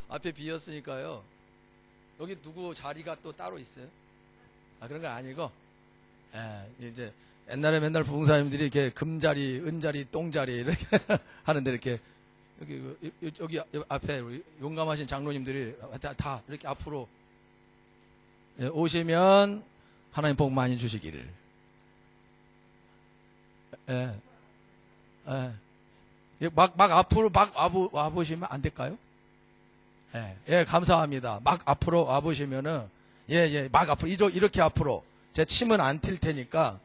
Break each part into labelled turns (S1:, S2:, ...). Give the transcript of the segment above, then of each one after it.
S1: 앞에 비었으니까요. 여기 누구 자리가 또 따로 있어요? 아, 그런 거 아니고, 이제 옛날에 맨날 부흥사님들이 이렇게 금자리, 은자리, 똥자리 이렇게 하는데 이렇게 여기 앞에 우리 용감하신 장로님들이 다 이렇게 앞으로 오시면 하나님 복 많이 주시기를. 막 앞으로 막 와보시면 안 될까요? 감사합니다. 막 앞으로 와보시면은, 막 앞으로, 이렇게 앞으로. 제 침은 안 튈 테니까,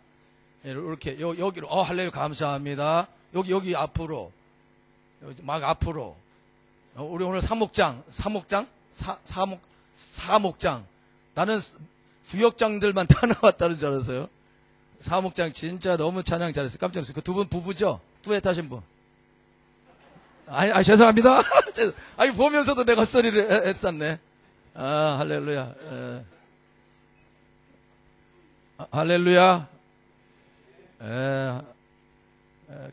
S1: 이렇게, 여기로, 할렐루야, 감사합니다. 여기 앞으로. 막 앞으로. 우리 오늘 사목장. 나는 부역장들만 다 나왔다는 줄 알았어요. 사목장 진짜 너무 찬양 잘했어요. 깜짝 놀랐어요. 그 두 분 부부죠? 듀엣 하신 분. 죄송합니다. 보면서도 내가 헛소리를 했었네. 할렐루야. 할렐루야.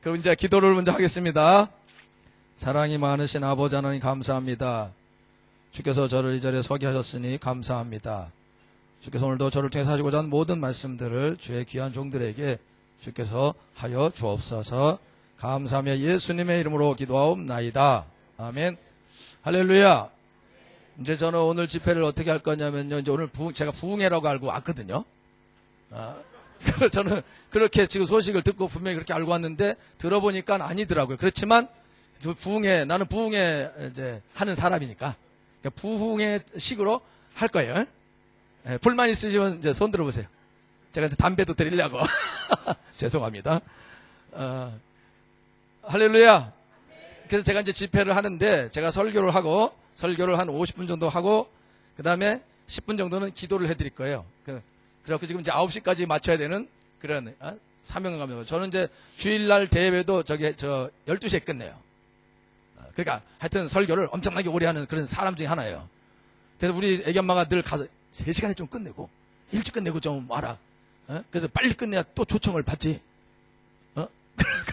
S1: 그럼 이제 기도를 먼저 하겠습니다. 사랑이 많으신 아버지 하나님 감사합니다. 주께서 저를 이 자리에 서게 하셨으니 감사합니다. 주께서 오늘도 저를 통해 하시고자 하는 모든 말씀들을 주의 귀한 종들에게 주께서 하여 주옵소서. 감사하며 예수님의 이름으로 기도하옵나이다. 아멘. 할렐루야. 이제 저는 오늘 집회를 어떻게 할 거냐면요. 이제 오늘 제가 부흥회라고 알고 왔거든요. 저는 그렇게 지금 소식을 듣고 분명히 그렇게 알고 왔는데 들어보니까 아니더라고요. 그렇지만 나는 부흥회 이제 하는 사람이니까 그러니까 부흥회 식으로 할 거예요. 불만 있으시면 이제 손 들어보세요. 제가 이제 담배도 드리려고. 죄송합니다. 할렐루야. 그래서 제가 이제 집회를 하는데 제가 설교를 한 50분 정도 하고 그 다음에 10분 정도는 기도를 해드릴 거예요. 그래갖고 지금 이제 9시까지 맞춰야 되는 그런 사명감입니다. 저는 이제 주일날 대회도 12시에 끝내요. 그러니까 하여튼 설교를 엄청나게 오래 하는 그런 사람 중에 하나예요. 그래서 우리 애기 엄마가 늘 가서 3시간에 좀 끝내고 일찍 끝내고 좀 와라. 그래서 빨리 끝내야 또 초청을 받지.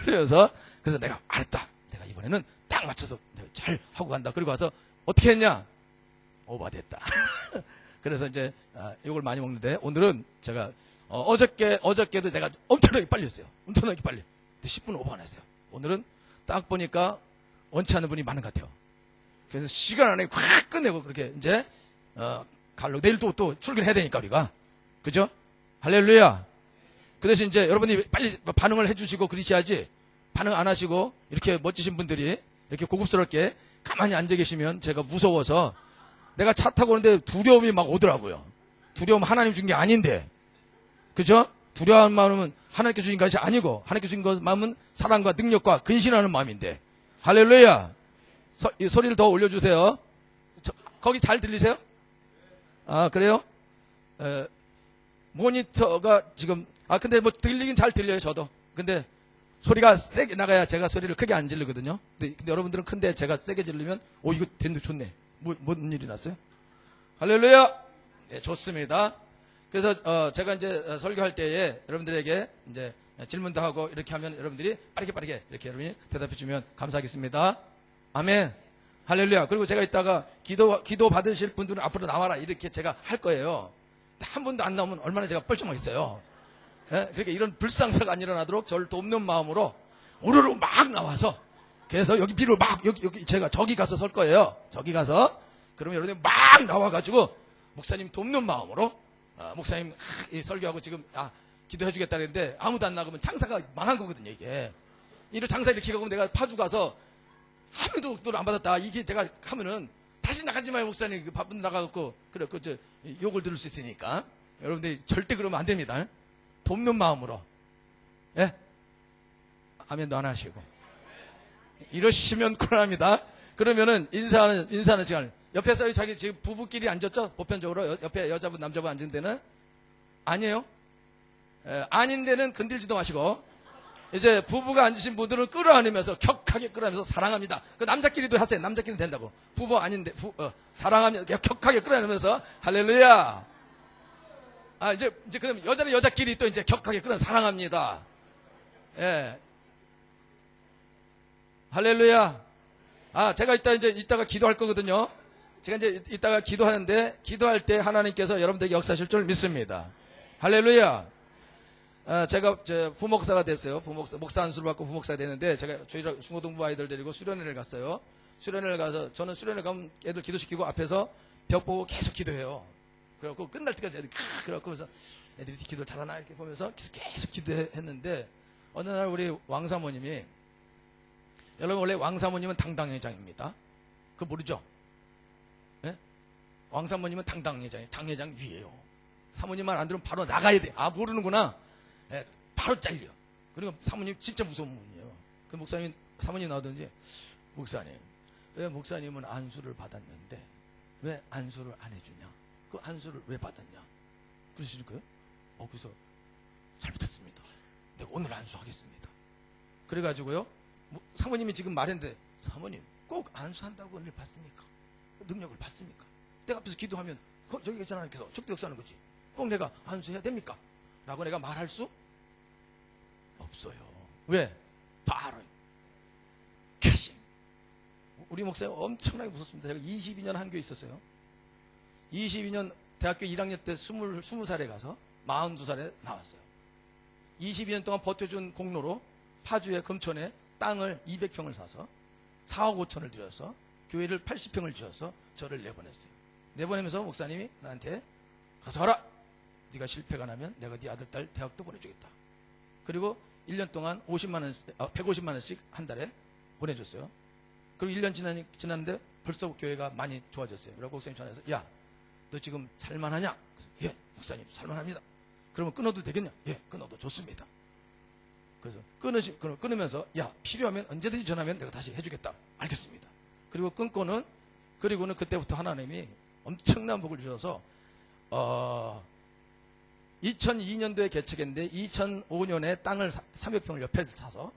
S1: 그래서 내가 알았다. 내가 이번에는 딱 맞춰서 내가 잘 하고 간다. 그리고 와서 어떻게 했냐? 오버됐다. 그래서 이제 이걸 많이 먹는데 오늘은 제가 어저께도 내가 엄청나게 빨리 했어요. 엄청나게 빨리. 10분 오버 안 했어요. 오늘은 딱 보니까 원치 않는 분이 많은 것 같아요. 그래서 시간 안에 확 끝내고 그렇게 이제 갈로 내일 또 출근해야 되니까 우리가 그죠? 할렐루야. 그 대신 이제 여러분이 빨리 반응을 해주시고 그러셔야지. 반응 안 하시고 이렇게 멋지신 분들이 이렇게 고급스럽게 가만히 앉아 계시면 제가 무서워서 내가 차 타고 오는데 두려움이 막 오더라고요. 두려움 하나님 준 게 아닌데 그죠? 두려운 마음은 하나님께 주신 것이 아니고 하나님께 주신 것 마음은 사랑과 능력과 근신하는 마음인데 할렐루야. 이 소리를 더 올려주세요. 거기 잘 들리세요? 그래요? 모니터가 지금 근데 뭐 들리긴 잘 들려요. 저도. 근데 소리가 세게 나가야 제가 소리를 크게 안 지르거든요. 근데 여러분들은 큰데 제가 세게 지르면 이거 됐네 좋네. 뭔 일이 났어요? 할렐루야. 네, 좋습니다. 그래서 제가 이제 설교할 때에 여러분들에게 이제 질문도 하고 이렇게 하면 여러분들이 빠르게 이렇게 여러분이 대답해 주면 감사하겠습니다. 아멘. 할렐루야. 그리고 제가 이따가 기도 받으실 분들은 앞으로 나와라 이렇게 제가 할 거예요. 한 분도 안 나오면 얼마나 제가 뻘쭘하겠어요. 그러니까 이런 불상사가 안 일어나도록 저를 돕는 마음으로 오르르 막 나와서 그래서 여기 비로 막 여기 제가 저기 가서 설 거예요. 저기 가서 그러면 여러분들 막 나와가지고 목사님 돕는 마음으로 목사님 설교하고 지금 기도해 주겠다 그랬는데 아무도 안 나가면 장사가 망한 거거든요. 이게 이런 장사 이렇게 가면 내가 파주 가서 아무도 기도를 안 받았다 이게 제가 하면은 다시 나가지 마요 목사님 바쁜 나가갖고 그래 욕을 들을 수 있으니까 여러분들 절대 그러면 안 됩니다. 돕는 마음으로 아멘도 안 하시고 이러시면 곤란합니다. 그러면은 인사하는 시간 옆에서 자기 지금 부부끼리 앉았죠? 보편적으로 옆에 여자분 남자분 앉은 데는 아니에요. 아닌 데는 건들지도 마시고 이제 부부가 앉으신 분들은 끌어안으면서 격하게 끌어안으면서 사랑합니다. 그 남자끼리도 하세요. 남자끼리는 된다고. 부부 아닌데 사랑합니다. 격하게 끌어안으면서 할렐루야. 이제 그럼 여자는 여자끼리 또 이제 격하게 끌어 사랑합니다. 할렐루야. 제가 이따가 기도할 거거든요. 제가 이제 이따가 기도하는데, 기도할 때 하나님께서 여러분들에게 역사하실 줄 믿습니다. 할렐루야. 제가 부목사가 됐어요. 목사 안수를 받고 부목사가 됐는데, 제가 중고등부 아이들 데리고 수련회를 갔어요. 수련회를 가서, 저는 수련회 가면 애들 기도시키고 앞에서 벽 보고 계속 기도해요. 그래갖고 끝날 때까지 애들이 그래갖고 그래서 애들이 기도를 잘하나 이렇게 보면서 계속 기도했는데, 어느 날 우리 왕사모님이, 여러분 원래 왕사모님은 당당회장입니다. 그거 모르죠? 예? 왕사모님은 당당회장이에요. 당회장 위에요. 사모님만 안 들으면 바로 나가야 돼. 아, 모르는구나. 예, 바로 잘려. 그리고 사모님 진짜 무서운 분이에요. 그 목사님, 사모님 나오던지, 목사님, 왜 목사님은 안수를 받았는데 왜 안수를 안 해주냐? 그 안수를 왜 받았냐? 그러시는 거예요? 그래서 잘못했습니다. 내가 오늘 안수하겠습니다. 그래가지고요, 사모님이 지금 말했는데, 사모님 꼭 안수한다고 은혜를 받습니까? 능력을 받습니까? 내가 앞에서 기도하면 저기 계신 하나님께서 적대 역사하는 거지. 꼭 내가 안수해야 됩니까? 라고 내가 말할 수 없어요. 왜? 바로 캐싱. 우리 목사님 엄청나게 무섭습니다. 제가 22년 한교에 있었어요. 22년 대학교 1학년 때 20살에 가서 42살에 나왔어요. 22년 동안 버텨준 공로로 파주의 금천에 땅을 200평을 사서 4억 5천을 들여서 교회를 80평을 지어서 저를 내보냈어요. 내보내면서 목사님이 나한테 가서 하라. 네가 실패가 나면 내가 네 아들 딸 대학도 보내주겠다. 그리고 1년 동안 150만 원씩 한 달에 보내줬어요. 그리고 1년 지났는데 벌써 교회가 많이 좋아졌어요. 그리고 목사님 전화해서, 야, 너 지금 살만하냐? 그래서, 예, 목사님 살만합니다. 그러면 끊어도 되겠냐? 예, 끊어도 좋습니다. 그래서 끊으면서, 야, 필요하면 언제든지 전화하면 내가 다시 해주겠다. 알겠습니다. 그리고 그리고는 그때부터 하나님이 엄청난 복을 주셔서 2002년도에 개척했는데 2005년에 땅을 300평을 옆에 사서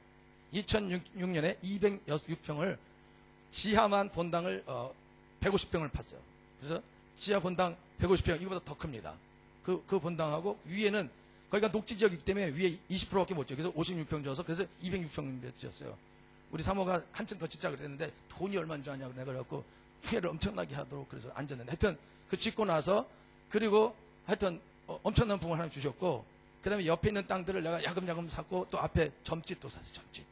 S1: 2006년에 206평을 지하만 본당을 150평을 팠어요. 그래서 지하 본당 150평, 이거보다 더 큽니다. 그 본당하고 위에는 거기가 녹지 지역이기 때문에 위에 20%밖에 못 지어요. 그래서 56평 지어서 그래서 206평 지었어요. 우리 사모가 한층 더 짓자 그랬는데 돈이 얼마인지 아냐고 내가 그래갖고 후회를 엄청나게 하도록 그래서 앉았는데, 하여튼 그 짓고 나서, 그리고 하여튼 엄청난 부흥을 하나 주셨고, 그 다음에 옆에 있는 땅들을 내가 야금야금 샀고, 또 앞에 점집도 샀어요. 점집.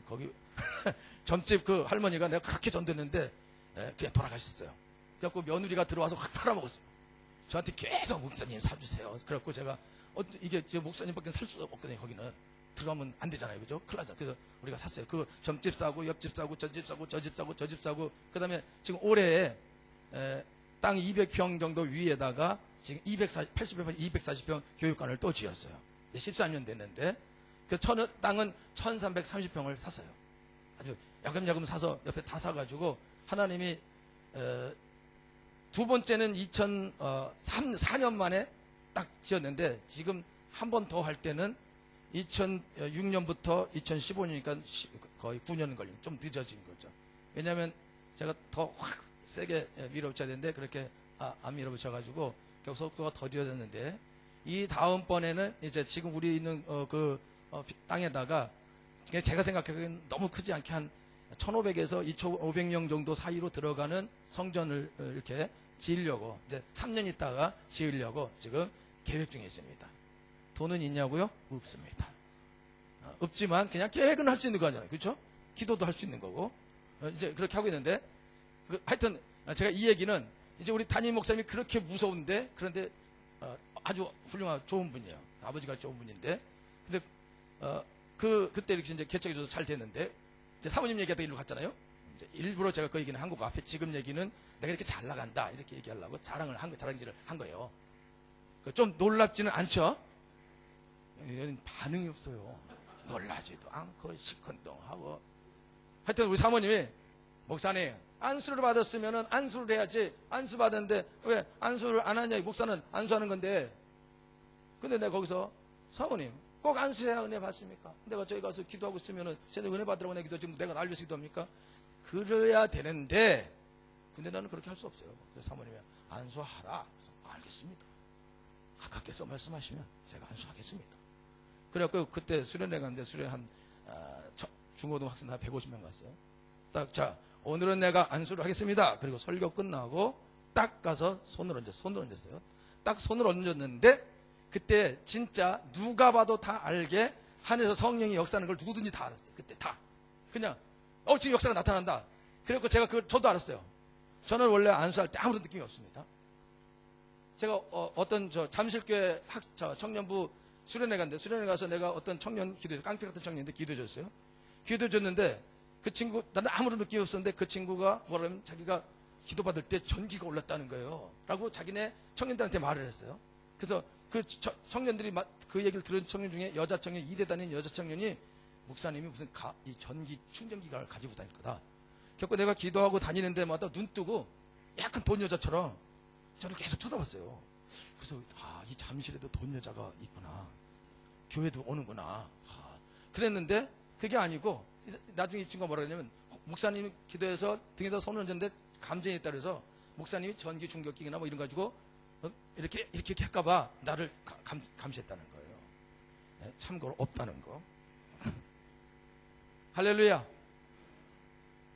S1: 거기 점집 그 할머니가 내가 그렇게 전됐는데 그냥 돌아가셨어요. 그래갖고 며느리가 들어와서 확 팔아먹었어요. 저한테 계속 목사님 사주세요. 그래갖고 제가 이게 제 목사님밖에 살 수가 없거든요. 거기는 들어가면 안 되잖아요, 그죠? 큰일 나잖아요. 그래서 우리가 샀어요. 그 점집 사고, 옆집 사고, 저 집 사고, 저 집 사고, 저 집 사고. 그 다음에 지금 올해 땅 200평 정도 위에다가 지금 80평, 240평 교육관을 또 지었어요. 13년 됐는데, 그 땅은 1330평을 샀어요. 아주 야금야금 사서 옆에 다 사가지고, 하나님이 두 번째는 2004년 만에 딱 지었는데, 지금 한 번 더 할 때는 2006년부터 2015년이니까 거의 9년 걸린, 좀 늦어진 거죠. 왜냐하면 제가 더 확 세게 밀어붙여야 되는데 그렇게 안 밀어붙여가지고 결국 속도가 더뎌졌는데, 이 다음번에는 이제 지금 우리 있는 땅에다가 제가 생각하기에는 너무 크지 않게 한 1,500에서 2,500명 정도 사이로 들어가는 성전을 이렇게 지으려고, 이제 3년 있다가 지으려고 지금 계획 중에 있습니다. 돈은 있냐고요? 없습니다. 없지만 그냥 계획은 할 수 있는 거잖아요. 그렇죠? 기도도 할 수 있는 거고. 이제 그렇게 하고 있는데, 하여튼 제가 이 얘기는, 이제 우리 담임 목사님이 그렇게 무서운데, 그런데 아주 훌륭한 좋은 분이에요. 아버지가 좋은 분인데, 근데 그때 이렇게 이제 개척해줘서 잘 됐는데, 이제 사모님 얘기하다 일로 갔잖아요. 이제 일부러 제가 그 얘기는 한 거고, 앞에 지금 얘기는 내가 이렇게 잘 나간다 이렇게 얘기하려고 자랑질을 한 거예요. 좀 놀랍지는 않죠? 반응이 없어요. 놀라지도 않고 시큰둥하고. 하여튼 우리 사모님이, 목사님 안수를 받았으면은 안수를 해야지, 안수 받았는데 왜 안수를 안 하냐, 목사는 안수하는 건데. 근데 내가 거기서, 사모님 꼭 안수해야 은혜 받습니까? 내가 저기 가서 기도하고 있으면은 쟤네 은혜 받으라고 내가 기도, 지금 내가 날려서 기도합니까? 그래야 되는데, 근데 나는 그렇게 할 수 없어요. 그래서 사모님이 안수하라. 그래서 알겠습니다. 가깝게서 말씀하시면 제가 안수하겠습니다. 그래갖고 그때 수련회 갔는데, 수련 중고등 학생 한 150명 갔어요. 딱, 자, 오늘은 내가 안수를 하겠습니다. 그리고 설교 끝나고 딱 가서 손을 얹었어요. 딱 손을 얹었는데 그때 진짜 누가 봐도 다 알게 하늘에서 성령이 역사하는 걸 누구든지 다 알았어요. 그때 다 그냥 지금 역사가 나타난다. 그래서 제가 저도 알았어요. 저는 원래 안수할 때 아무런 느낌이 없습니다. 제가 어떤 잠실교회 청년부 수련회 갔는데 수련회 가서 내가 어떤 청년 깡패 같은 청년인데 기도해줬어요. 기도해줬는데 그 친구 나는 아무런 느낌이 없었는데 그 친구가 뭐라면 자기가 기도받을 때 전기가 올랐다는 거예요. 라고 자기네 청년들한테 말을 했어요. 그래서 그 청년들이 그 얘기를 들은 청년 중에 여자 청년 2대 다니는 여자 청년이 목사님이 무슨 이 전기 충전기가 가지고 다닐 거다. 결국 내가 기도하고 다니는 데마다 눈 뜨고 약간 돈 여자처럼 저를 계속 쳐다봤어요. 그래서 이 잠실에도 돈 여자가 있구나. 교회도 오는구나. 그랬는데 그게 아니고 나중에 이 친구가 뭐라 그러냐면 목사님이 기도해서 등에다 손을 얹었는데 감정이 있다 그래서 목사님이 전기 충격기나 뭐 이런 가지고 이렇게 할까봐 나를 감시했다는 거예요. 네, 참고로 없다는 거. 할렐루야.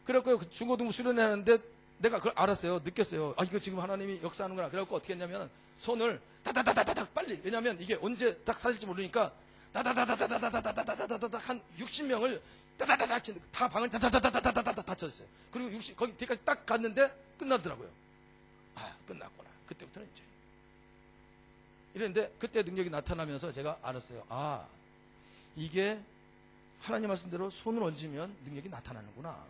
S1: 그래갖고 중고등부 수련회 하는데 내가 그걸 알았어요. 느꼈어요. 이거 지금 하나님이 역사하는구나. 그래갖고 어떻게 했냐면 손을 다다다다다닥 빨리. 왜냐면 이게 언제 딱 사질지 모르니까 다다다다다다다다다다다닥 한 60명을 다다다닥 다 방을 다다다다다다다다 쳐졌어요. 그리고 거기 뒤까지 딱 갔는데 끝나더라고요. 끝났구나. 그때부터는 이제 이랬는데 그때 능력이 나타나면서 제가 알았어요. 이게 하나님 말씀대로 손을 얹으면 능력이 나타나는구나.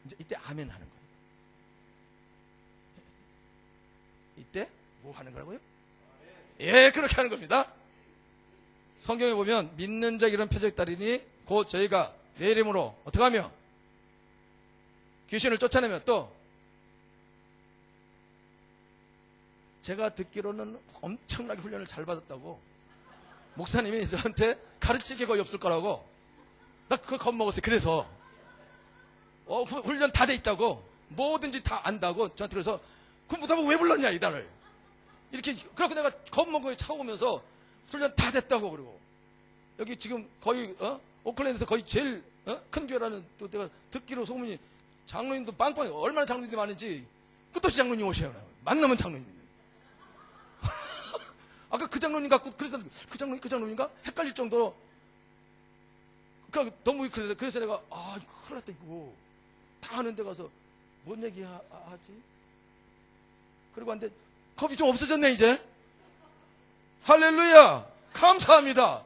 S1: 이제 이때 아멘 하는 거예요. 이때 뭐 하는 거라고요? 예, 그렇게 하는 겁니다. 성경에 보면 믿는 자 이런 표적 따르니 곧 저희가 내 이름으로 어떻게 하며 귀신을 쫓아내며 또 제가 듣기로는 엄청나게 훈련을 잘 받았다고 목사님이 저한테 가르칠 게 거의 없을 거라고 나 그거 겁먹었어요. 그래서 훈련 다 돼 있다고 뭐든지 다 안다고 저한테 그래서 그럼 왜 불렀냐 이달을 이렇게 그렇게 내가 겁먹고 차오면서 훈련 다 됐다고 그러고 여기 지금 거의 오클랜드에서 거의 제일 큰 교회라는 또 내가 듣기로 소문이 장로님도 빵빵해. 얼마나 장로님들이 많은지 끝없이 장로님 오셔요. 만나면 장로님. 아까 그 장로님 갖고 그래서 그 장로님인가 헷갈릴 정도로 너무 그래서 내가 큰일 났다 이거 다 하는 데 가서 뭔 얘기 하지? 그리고 한데 겁이 좀 없어졌네 이제. 할렐루야. 감사합니다.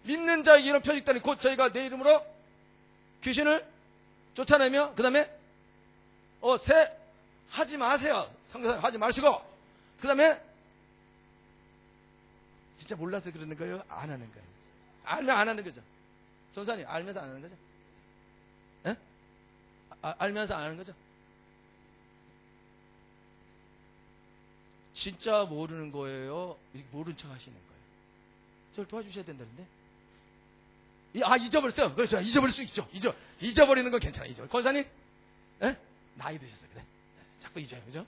S1: 믿는 자에게 이런 표적다니 곧 저희가 내 이름으로 귀신을 쫓아내며 그 다음에 하지 마세요. 상대방 하지 마시고 그 다음에 진짜 몰라서 그러는 거예요? 안 하는 거예요? 안 하는 거죠. 전사님 알면서 안 하는 거죠? 예? 알면서 안 하는 거죠? 진짜 모르는 거예요? 모른 척 하시는 거예요? 저를 도와주셔야 된다는데? 잊어버렸어요. 그렇죠. 잊어버릴 수 있죠. 잊어버리는 건 괜찮아. 권사님? 예? 나이 드셨어. 그래. 자꾸 잊어요. 그죠?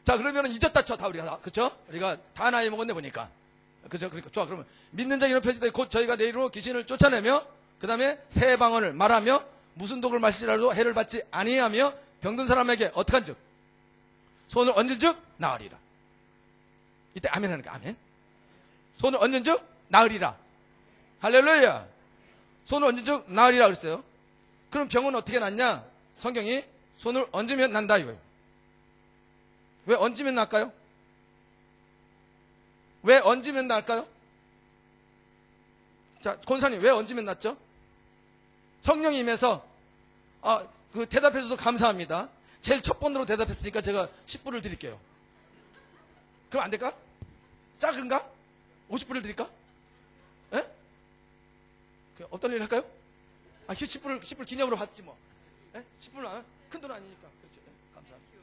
S1: 자, 그러면 잊었다 쳐. 다 우리가. 그쵸? 우리가 다 나이 먹었네, 보니까. 그죠? 그러니까. 좋아. 그러면 믿는 자 이런 표시되 곧 저희가 내 이름으로 귀신을 쫓아내며 그 다음에 새 방언을 말하며 무슨 독을 마시라도 해를 받지 아니하며 병든 사람에게 어떡한 즉 손을 얹은 즉 나으리라. 이때 아멘 하는 거야. 아멘. 손을 얹은 즉 나으리라. 할렐루야. 손을 얹은 즉 나으리라 그랬어요. 그럼 병은 어떻게 낫냐? 성경이 손을 얹으면 난다 이거예요. 왜 얹으면 낫까요? 왜 얹으면 낫까요? 자, 권사님 왜 얹으면 낫죠? 성령이 임해서 그 대답해 주셔서 감사합니다. 제일 첫 번으로 대답했으니까 제가 10불을 드릴게요. 그럼 안 될까? 작은가? 50불을 드릴까? 예? 어떤 일 할까요? 10불 기념으로 받지 뭐. 예? 10불 큰 돈 아니니까. 그렇죠. 예, 감사합니다.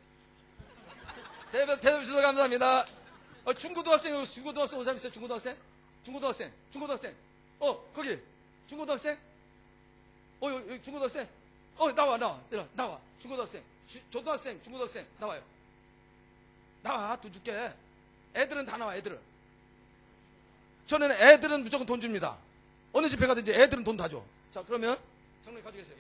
S1: 대답해 주셔서 감사합니다. 중고등학생 온 사람 있어요? 중고등학생? 거기. 중고등학생? 여기 중고등학생? 나와. 중고등학생. 중고등학생. 나와, 돈 줄게. 애들은 다 나와, 애들은. 저는 애들은 무조건 돈 줍니다. 어느 집회 가든지 애들은 돈 다 줘. 자, 그러면, 장로님 가지고 계세요.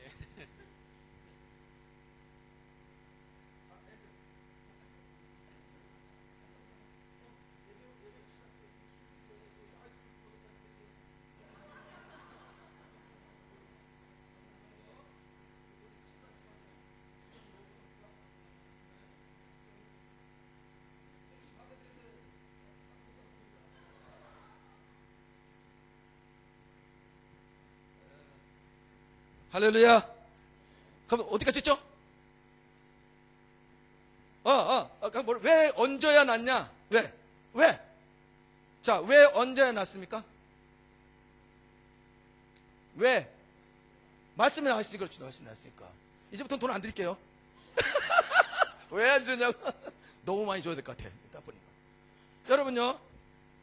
S1: 할렐루야. 그럼 어디까지 했죠? 왜 얹어야 낫냐? 왜? 자, 왜 얹어야 낫습니까? 왜? 말씀이 나왔으니까 그렇죠. 말씀이 나왔으니까. 이제부터는 돈 안 드릴게요. 왜 안 주냐고? 너무 많이 줘야 될 것 같아. 딱 보니까. 여러분요,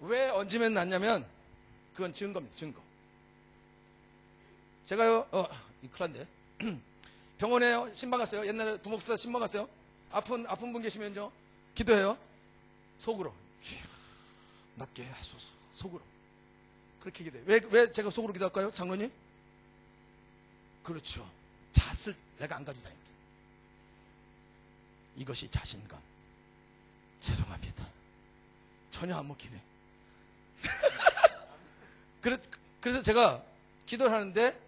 S1: 왜 얹으면 낫냐면, 그건 증거입니다. 증거. 제가요, 큰일 났네. 병원에요, 신방 갔어요. 옛날에 부목 쓰다 신방 갔어요. 아픈 분 계시면요, 기도해요. 속으로. 낫게 하소서. 속으로. 그렇게 기도해요. 왜 제가 속으로 기도할까요? 장로님? 그렇죠. 잣을 내가 안 가지고 다니거든. 이것이 자신감. 죄송합니다. 전혀 안 먹히네. 그래서 제가 기도를 하는데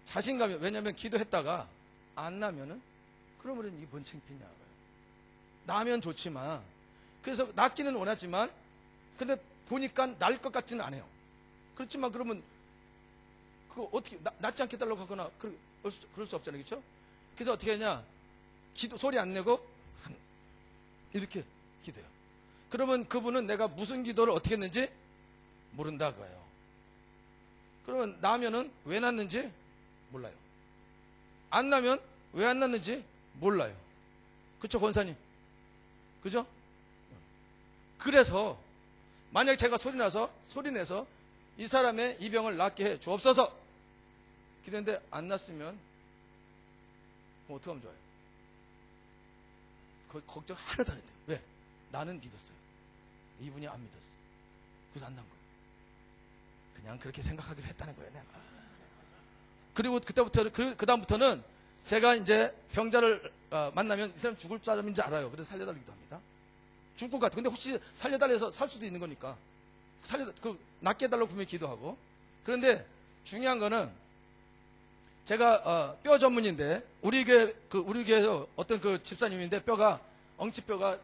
S1: 자신감이, 왜냐면 기도했다가 안 나면은 그러면 이게 뭔 창피냐고요. 나면 좋지만, 그래서 낫기는 원하지만, 근데 보니까 날 것 같지는 않아요. 그렇지만 그러면 그거 어떻게 낫지 않게 달라고 하거나 그럴 수 없잖아요. 그렇죠? 그래서 어떻게 하냐, 소리 안 내고 이렇게 기도해요. 그러면 그분은 내가 무슨 기도를 어떻게 했는지 모른다고요. 그러면 나면은 왜 났는지 몰라요. 안 나면 왜 안 났는지 몰라요. 그쵸, 권사님? 그죠? 그래서 만약에 제가 소리 내서 이 사람의 이 병을 낫게 해 주옵소서 기도했는데 안 났으면 그럼 어떻게 하면 좋아요? 걱정 하나도 안 했대요. 왜? 나는 믿었어요. 이분이 안 믿었어. 그래서 안 난 거예요. 그냥 그렇게 생각하기로 했다는 거예요, 내가. 그리고 그다음부터는 제가 이제 병자를 만나면 이 사람 죽을 사람인지 알아요. 그래서 살려달라기도 합니다. 죽을 것 같아. 근데 혹시 살려달래서 살 수도 있는 거니까. 낫게 해달라고 분명히 기도하고. 그런데 중요한 거는 제가 뼈 전문인데 우리 교회에서 어떤 그 집사님인데 엉치뼈가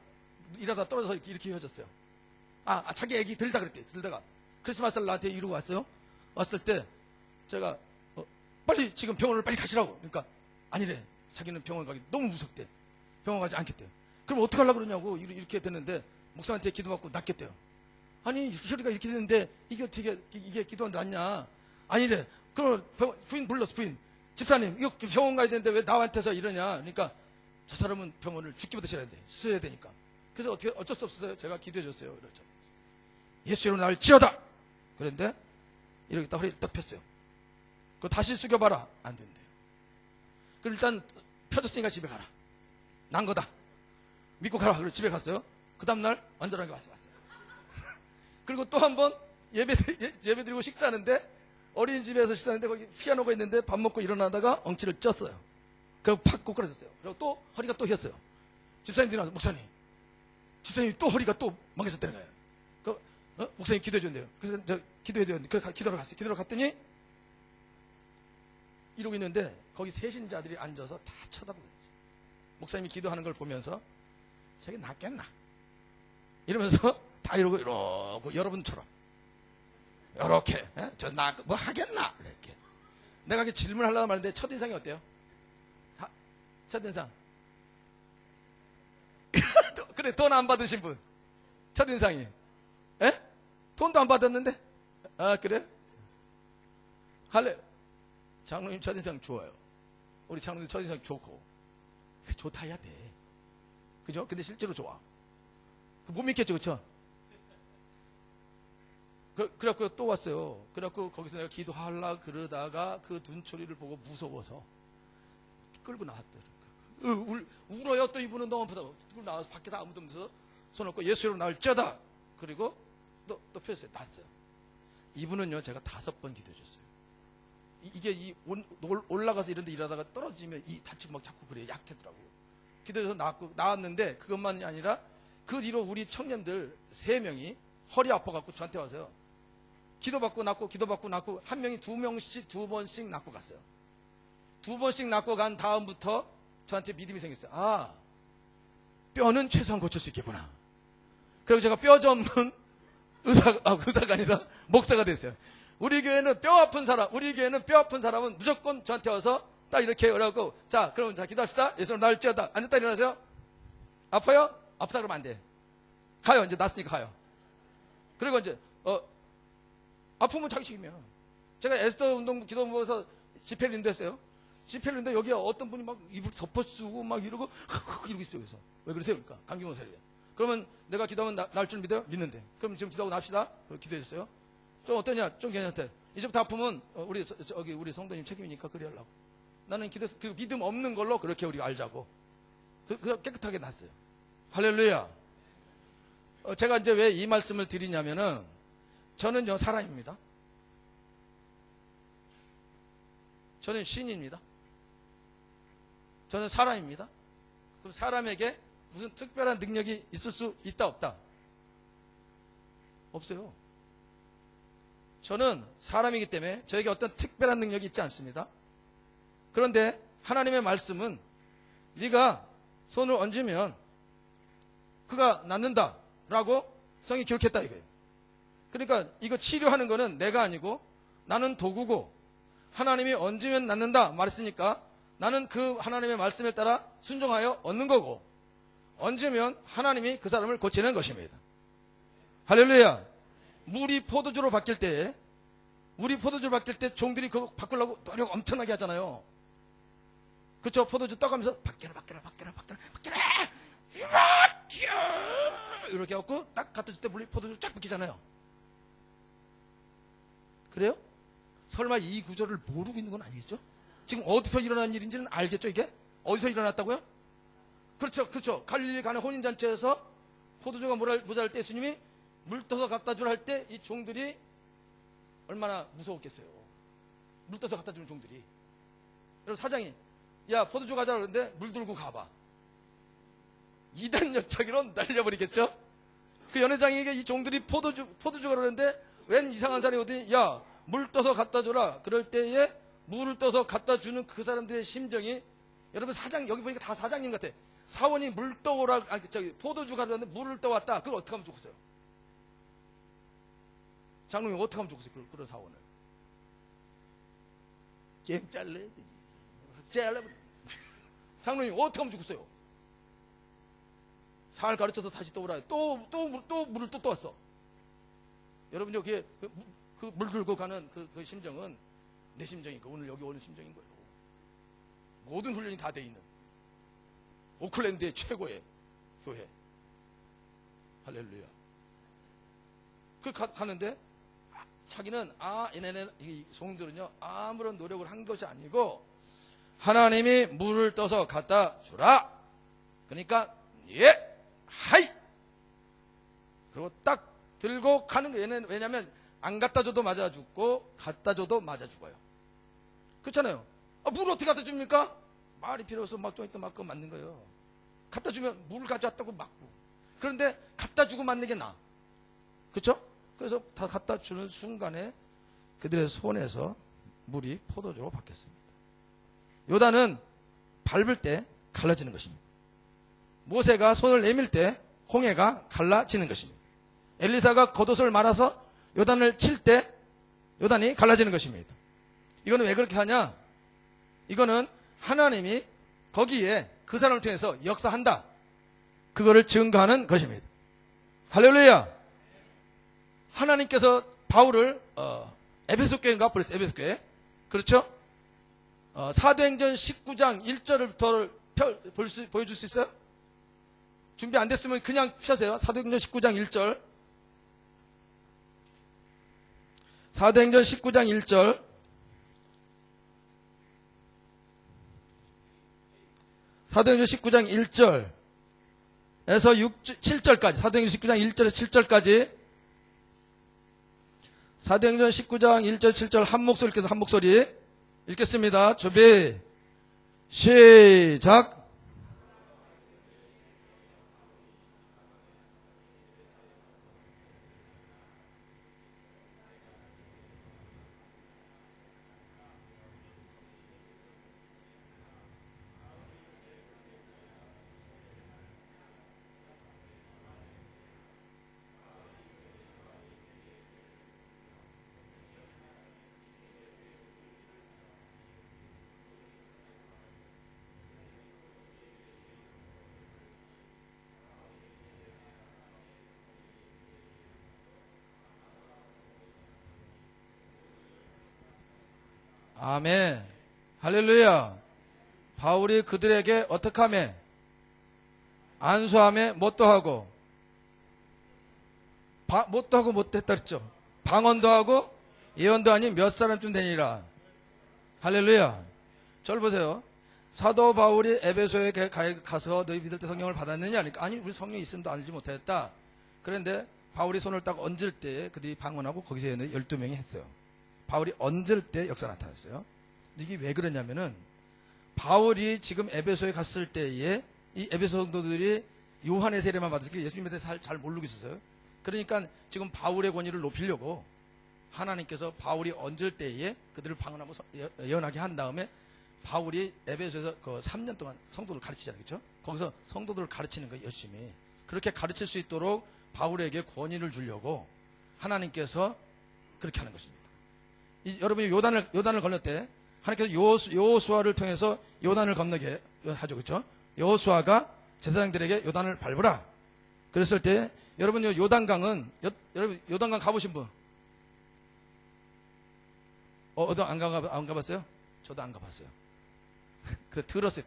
S1: 일하다 떨어져서 이렇게 휘어졌어요. 자기 애기 들다 그랬대. 들다가 크리스마스를 나한테 이루고 왔어요. 왔을 때 제가 빨리 지금 병원을 빨리 가시라고. 그러니까 아니래. 자기는 병원 가기 너무 무섭대. 병원 가지 않겠대요. 그럼 어떻게 하려고 그러냐고 이렇게 됐는데 목사한테 기도받고 낫겠대요. 아니 혈이가 이렇게 됐는데 이게 어떻게 이게 기도한다 낫냐. 아니래. 그럼 부인 불렀어. 부인. 집사님 이거 병원 가야 되는데 왜 나한테서 이러냐. 그러니까 저 사람은 병원을 죽기부터 써야 되니까. 그래서 어쩔 수 없었어요. 제가 기도해 줬어요. 그렇죠. 예수 이름으로 날 지어다. 그런데 이렇게 딱 허리를 딱 폈어요. 그거 다시 숙여봐라. 안 된대요. 그럼 일단 펴졌으니까 집에 가라. 난 거다. 믿고 가라. 그래서 집에 갔어요. 그 다음날 완전하게 왔어요. 그리고 또 한 번 예배 드리고 식사하는데 어린이집에서 식사하는데 거기 피아노가 있는데 밥 먹고 일어나다가 엉치를 쪘어요. 그리고 팍 꼬꾸라졌어요. 그리고 또 허리가 또 휘었어요. 집사님들이 나와서 목사님 또 허리가 또 망가졌다는 거예요. 목사님 기도해 줬는데요. 그래서 저 기도해야 되는데 기도하러 갔어요. 기도하러 갔더니 이러고 있는데 거기 세신자들이 앉아서 다 쳐다보고 있어요. 목사님이 기도하는 걸 보면서 저게 낫겠나 이러면서 다 이러고 여러분처럼 이렇게 저 뭐 하겠나 이렇게. 내가 이렇게 질문하려고 말했는데 첫인상이 어때요? 첫인상 그래 돈 안 받으신 분 첫인상이 돈도 안 받았는데 그래? 할래? 장로님 첫인상 좋아요. 우리 장로님 첫인상 좋고 좋다 해야 돼. 그죠? 근데 실제로 좋아. 못 믿겠죠, 그쵸? 그래갖고 또 왔어요. 그래갖고 거기서 내가 기도하려고 그러다가 그 눈초리를 보고 무서워서 끌고 나왔더라고요. 울어요. 또 이분은 너무 아프다고. 끌고 나와서 밖에서 아무도 없어서 손 얹고 예수 이름으로 날 쪄다. 그리고 또 폈어요. 났어요. 이분은요, 제가 5번 기도해줬어요. 이게 올라가서 이런 데 일하다가 떨어지면 다치고 막 자꾸 그래요. 약해더라고. 기도해서 나왔는데 그것만이 아니라 그 뒤로 우리 청년들 3명이 허리 아파갖고 저한테 와서요. 기도받고 낫고 한 명이 2명씩 2번씩 낫고 갔어요. 2번씩 낫고 간 다음부터 저한테 믿음이 생겼어요. 뼈는 최소한 고칠 수 있겠구나. 그리고 제가 뼈 전문 의사가 아니라 목사가 됐어요. 우리 교회는 뼈 아픈 사람은 무조건 저한테 와서 딱 이렇게 그러고, 자, 그럼 자, 기도합시다. 예수님 나를 찌었다. 앉았다 일어나세요. 아파요? 아프다 그러면 안 돼. 가요. 이제 났으니까 가요. 그리고 이제, 아프면 자기 책임이야. 제가 에스더 운동 기도 모여서 집회를 인도했어요. 집회를 인도 여기 어떤 분이 막 입을 덮어쓰고 막 이러고 이러고 있어요. 그래서 왜 그러세요? 그러니까 감기 몸살이래. 그러면 내가 기도하면 날 줄 믿어요? 믿는데. 그럼 지금 기도하고 납시다. 기도했어요. 좀 어떠냐? 좀 괜찮대. 이제부터 아프면 우리 성도님 책임이니까 그래 하려고. 나는 그 믿음 없는 걸로 그렇게 우리가 알자고. 그 깨끗하게 났어요. 할렐루야. 제가 이제 왜 이 말씀을 드리냐면은 저는요 사람입니다. 저는 신입니다. 저는 사람입니다. 그럼 사람에게 무슨 특별한 능력이 있을 수 있다 없다? 없어요. 저는 사람이기 때문에 저에게 어떤 특별한 능력이 있지 않습니다. 그런데 하나님의 말씀은 네가 손을 얹으면 그가 낫는다라고 성이 기록했다 이거예요. 그러니까 이거 치료하는 거는 내가 아니고 나는 도구고 하나님이 얹으면 낫는다 말했으니까 나는 그 하나님의 말씀에 따라 순종하여 얻는 거고 얹으면 하나님이 그 사람을 고치는 것입니다. 할렐루야. 물이 포도주로 바뀔 때 종들이 그거 바꾸려고 노력 엄청나게 하잖아요. 그렇죠? 포도주 떠가면서 바뀌라 이렇게 해갖고 딱 갖다 줄 때 물이 포도주 쫙 바뀌잖아요. 그래요? 설마 이 구조를 모르고 있는 건 아니겠죠? 지금 어디서 일어난 일인지는 알겠죠, 이게? 어디서 일어났다고요? 그렇죠. 갈릴리 가는 혼인잔치에서 포도주가 모자랄 때 예수님이 물 떠서 갖다 주라 할 때 이 종들이 얼마나 무서웠겠어요. 물 떠서 갖다 주는 종들이. 여러분 사장이 야 포도주 가자 그러는데 물 들고 가봐. 이단 엽차기로 날려버리겠죠? 그 연회장에게 이 종들이 포도주가 그러는데 웬 이상한 사람이 오더니 야 물 떠서 갖다 줘라. 그럴 때에 물을 떠서 갖다 주는 그 사람들의 심정이 여러분 여기 보니까 다 사장님 같아. 사원이 물 떠오라 포도주 가려는데 물을 떠왔다. 그걸 어떻게 하면 좋겠어요? 장로님 어떻게 하면 좋겠어요? 그런 사원을 잼 잘라야 돼. 장로님 어떻게 하면 좋겠어요? 잘 가르쳐서 다시 떠오라. 또 물을 또 떠왔어. 여러분요, 그 물 들고 가는 그 심정은 내 심정이니까 오늘 여기 오는 심정인 거예요. 모든 훈련이 다 돼 있는 오클랜드의 최고의 교회. 할렐루야. 가는데 자기는 얘네는 이 성들은요 아무런 노력을 한 것이 아니고 하나님이 물을 떠서 갖다 주라. 그러니까 하이. 그리고 딱 들고 가는 거예요. 얘는 왜냐면 안 갖다 줘도 맞아 죽고 갖다 줘도 맞아 죽어요. 그렇잖아요. 물 어떻게 갖다 줍니까? 말이 필요 없어. 막 좀 있다 맞고 맞는 거예요. 갖다 주면 물 가져왔다고 맞고. 그런데 갖다 주고 맞는 게 나아. 그렇죠? 그래서 다 갖다 주는 순간에 그들의 손에서 물이 포도주로 바뀌었습니다. 요단은 밟을 때 갈라지는 것입니다. 모세가 손을 내밀 때 홍해가 갈라지는 것입니다. 엘리사가 겉옷을 말아서 요단을 칠 때 요단이 갈라지는 것입니다. 이거는 왜 그렇게 하냐? 이거는 하나님이 거기에 그 사람을 통해서 역사한다. 그거를 증거하는 것입니다. 할렐루야. 하나님께서 바울을 에베소 교회인가 보냈어요. 에베소 교회. 그렇죠? 사도행전 19장 1절부터 보여줄 수 있어요? 준비 안 됐으면 그냥 펴세요. 사도행전 19장 1절. 사도행전 19장 1절. 사도행전 19장 1절에서 7절까지. 사도행전 19장 1절에서 7절까지. 사도행전 19장 1절 7절 한 목소리 읽겠습니다. 준비 시작. 아멘. 할렐루야. 바울이 그들에게 어떻게 하매? 안수하며 못도 하고, 못도 하고 못했다 그랬죠. 방언도 하고 예언도 아닌 몇 사람쯤 되니라. 할렐루야. 저를 보세요. 사도 바울이 에베소에 가서 너희 믿을 때 성령을 받았느냐? 하니까 아니 우리 성령이 있음도 알지 못했다. 그런데 바울이 손을 딱 얹을 때 그들이 방언하고 거기서 12명이 했어요. 바울이 얹을 때 역사 나타났어요. 이게 왜 그러냐면은 바울이 지금 에베소에 갔을 때에 이 에베소 성도들이 요한의 세례만 받았으니까 예수님에 대해서 잘 모르고 있었어요. 그러니까 지금 바울의 권위를 높이려고 하나님께서 바울이 얹을 때에 그들을 방언하고 예언하게 한 다음에 바울이 에베소에서 그 3년 동안 성도들을 가르치잖아요. 그렇죠? 거기서 성도들을 가르치는 거예요. 열심히. 그렇게 가르칠 수 있도록 바울에게 권위를 주려고 하나님께서 그렇게 하는 것입니다. 여러분이 요단을 건널 때 하나님께서 여호수아를 통해서 요단을 건너게 하죠. 그렇죠? 여호수아가 제사장들에게 요단을 밟으라. 그랬을 때 여러분 요단강은 여러분 요단강 가보신 분? 안 가봤어요? 저도 안 가봤어요. 들었어요.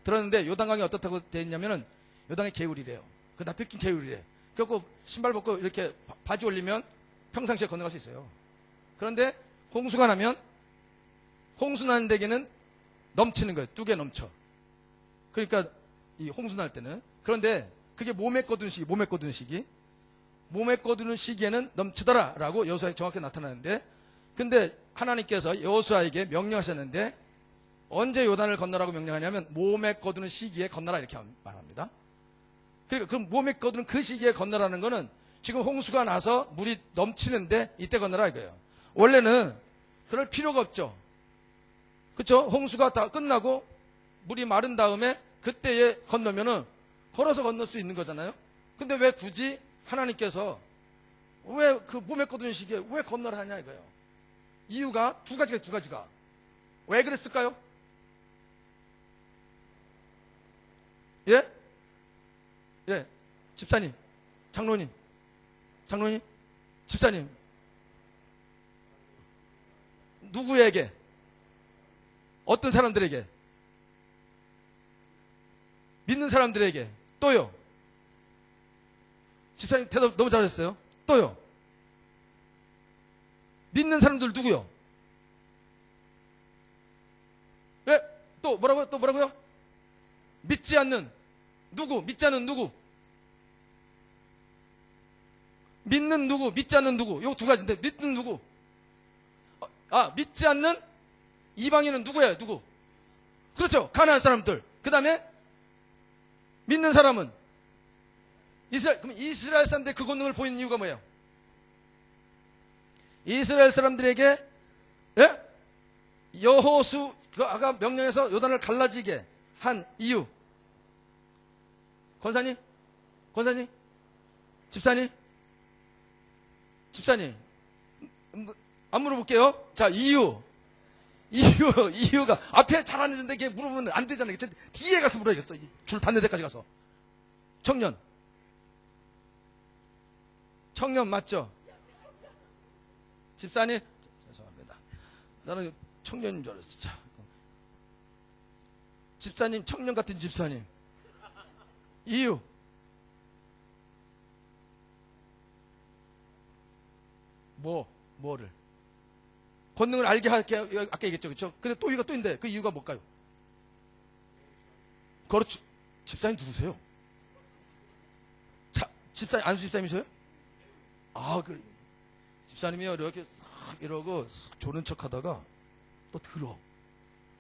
S1: 들었는데 요단강이 어떻다고 되어 있냐면은 요단이 개울이래요. 나 듣긴 개울이래. 그래갖고 신발 벗고 이렇게 바지 올리면 평상시에 건너갈 수 있어요. 그런데 홍수가 나면 홍수 나는 데에는 넘치는 거예요. 뚝에 넘쳐. 그러니까 이 홍수 날 때는. 그런데 그게 몸에 거두는 시기에는 넘치더라라고 여호수아에 정확히 나타나는데, 근데 하나님께서 여호수아에게 명령하셨는데 언제 요단을 건너라고 명령하냐면 몸에 거두는 시기에 건너라 이렇게 말합니다. 그러니까 그 몸에 거두는 그 시기에 건너라는 거는 지금 홍수가 나서 물이 넘치는데 이때 건너라 이거예요. 원래는 그럴 필요가 없죠. 그렇죠? 홍수가 다 끝나고 물이 마른 다음에 그때에 건너면은 걸어서 건널 수 있는 거잖아요. 근데 왜 굳이 하나님께서 왜 그 몸에 거두는 시기에 왜 건너라 하냐 이거예요. 이유가 두 가지가. 왜 그랬을까요? 예? 집사님, 장로님, 집사님. 누구에게? 어떤 사람들에게? 믿는 사람들에게. 또요? 집사님 대답 너무 잘하셨어요. 또요? 믿는 사람들 누구요? 왜? 또 뭐라고요? 믿지 않는 누구? 믿는 누구? 믿지 않는 누구? 요 두 가지인데 믿는 누구? 믿지 않는 이방인은 누구예요? 누구? 그렇죠. 가나안 사람들. 그 다음에 믿는 사람은 그럼 이스라엘 사람들 그 권능을 보이는 이유가 뭐예요? 이스라엘 사람들에게 여호수아가 명령해서 요단을 갈라지게 한 이유. 권사님, 집사님, 안 물어볼게요. 자, 이유가 앞에 잘 안 했는데 이게 물어보면 안 되잖아요. 뒤에 가서 물어야겠어. 줄 닿는 데까지 가서. 청년 맞죠? 집사님, 죄송합니다. 나는 청년인 줄 알았어. 자, 집사님, 청년 같은 집사님. 이유. 뭐를? 권능을 알게 할게, 아까 얘기했죠. 그렇죠? 근데 또 이유가 또 있는데, 그 이유가 뭘까요? 그렇죠. 집사님 누구세요? 자, 집사님, 안수 집사님이세요? 집사님이요, 이렇게 싹 이러고 싹 조는 척 하다가 또 들어.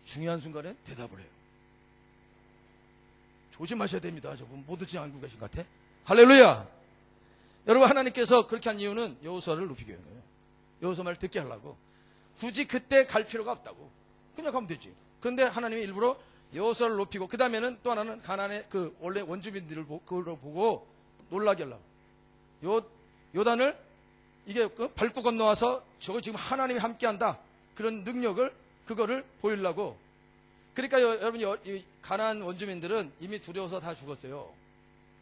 S1: 중요한 순간에 대답을 해요. 조심하셔야 됩니다. 저분 못 듣지 않고 계신 것 같아. 할렐루야! 여러분, 하나님께서 그렇게 한 이유는 여호수아를 높이기 위한 거예요. 여호수아 말을 듣게 하려고. 굳이 그때 갈 필요가 없다고. 그냥 가면 되지. 그런데 하나님이 일부러 여호수아를 높이고, 그 다음에는 또 하나는 가나안의 그 원래 원주민들을 그걸 보고 놀라게 하려고. 요단을 이게 밟고 건너와서 저거 지금 하나님이 함께한다. 그런 능력을 그거를 보이려고. 그러니까 여러분이 가나안 원주민들은 이미 두려워서 다 죽었어요.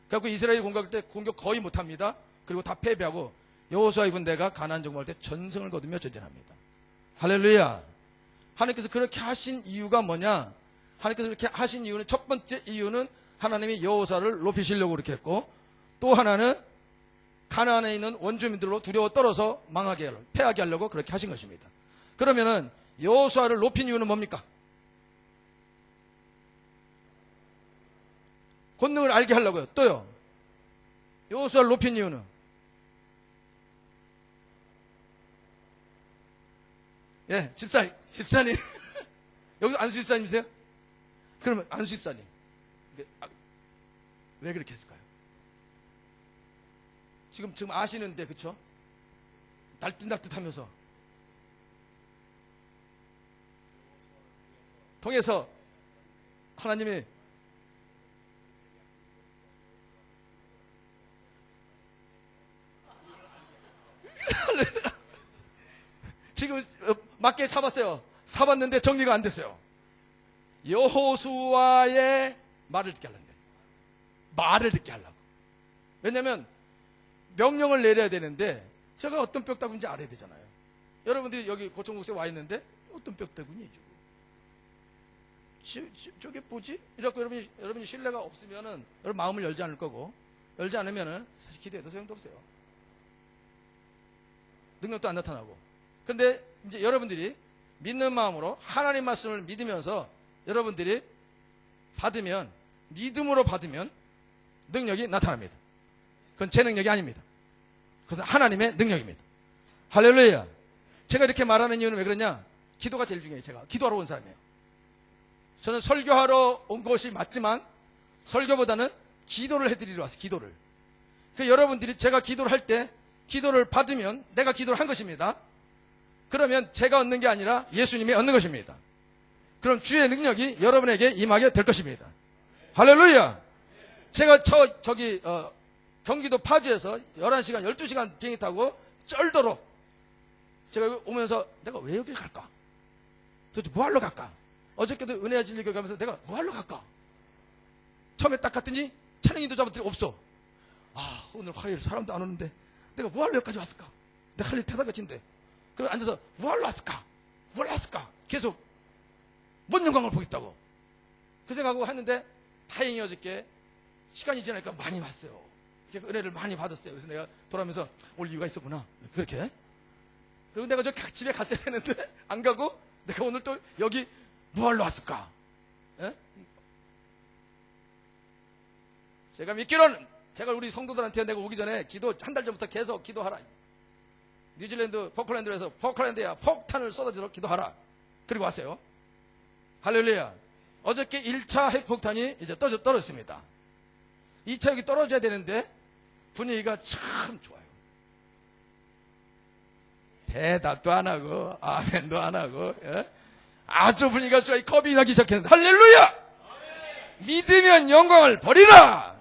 S1: 그래갖고 이스라엘이 공격할 때 공격 거의 못합니다. 그리고 다 패배하고 여호수아의 군대가 가나안 정복할 때 전승을 거두며 전쟁합니다. 할렐루야. 하나님께서 그렇게 하신 이유가 뭐냐? 하나님께서 그렇게 하신 이유는, 첫 번째 이유는 하나님이 여호사를 높이시려고 그렇게 했고, 또 하나는 가나안에 있는 원주민들로 두려워 떨어서 망하게 하려고, 패하게 하려고 그렇게 하신 것입니다. 그러면은 여호수아를 높인 이유는 뭡니까? 권능을 알게 하려고요. 또요. 여호수아를 높인 이유는 예, 집사님. 여기서 안수 집사님이세요? 그러면 안수 집사님. 왜 그렇게 했을까요? 지금 아시는데, 그쵸? 날뜻날뜻 하면서. 통해서 하나님이 지금 맞게 잡았어요. 잡았는데 정리가 안 됐어요. 여호수아의 말을 듣게 하려는 거예요. 말을 듣게 하려고. 왜냐면 명령을 내려야 되는데 제가 어떤 뼈다구인지 알아야 되잖아요. 여러분들이 여기 고청국수에 와 있는데 어떤 뼈다구니 저게 뭐지? 이렇게 여러분이 신뢰가 없으면은 여러분 마음을 열지 않을 거고, 열지 않으면은 사실 기도해도 소용도 없어요. 능력도 안 나타나고. 그런데 이제 여러분들이 믿는 마음으로 하나님 말씀을 믿으면서 여러분들이 받으면, 믿음으로 받으면 능력이 나타납니다. 그건 제 능력이 아닙니다. 그것은 하나님의 능력입니다. 할렐루야. 제가 이렇게 말하는 이유는 왜 그러냐? 기도가 제일 중요해요. 제가 기도하러 온 사람이에요. 저는 설교하러 온 것이 맞지만 설교보다는 기도를 해드리러 왔어요. 기도를. 여러분들이 제가 기도를 할 때 기도를 받으면 내가 기도를 한 것입니다. 그러면 제가 얻는 게 아니라 예수님이 얻는 것입니다. 그럼 주의 능력이 여러분에게 임하게 될 것입니다. 할렐루야. 제가 경기도 파주에서 11시간 12시간 비행기 타고 쩔도록 제가 오면서 내가 왜 여길 갈까? 도대체 뭐하러 갈까? 어저께도 은혜와 진리교회 가면서 내가 뭐하러 갈까? 처음에 딱 갔더니 찬양인도 잡았더니 없어. 아, 오늘 화요일 사람도 안 오는데 내가 뭐하러 여기까지 왔을까? 내가 할 일 태사같인데. 그리고 앉아서 뭐하러 왔을까? 뭘 왔을까? 계속 뭔 영광을 보겠다고 그 생각하고 했는데, 다행히 어저께 시간이 지나니까 많이 왔어요. 은혜를 많이 받았어요. 그래서 내가 돌아오면서 올 이유가 있었구나, 그렇게. 그리고 내가 저 집에 갔어야 되는데 안 가고 내가 오늘 또 여기 뭐하러 왔을까? 에? 제가 믿기로는, 제가 우리 성도들한테 내가 오기 전에 기도 한 달 전부터 계속 기도하라. 뉴질랜드 포클랜드에서 포클랜드야 폭탄을 쏟아지도록 기도하라. 그리고 왔어요. 할렐루야. 어저께 1차 핵폭탄이 이제 떨어졌습니다. 2차 핵이 떨어져야 되는데 분위기가 참 좋아요. 대답도 안 하고 아멘도 안 하고, 예? 아주 분위기가 좋아요. 겁이 나기 시작했는데, 할렐루야. 믿으면 영광을 버리라.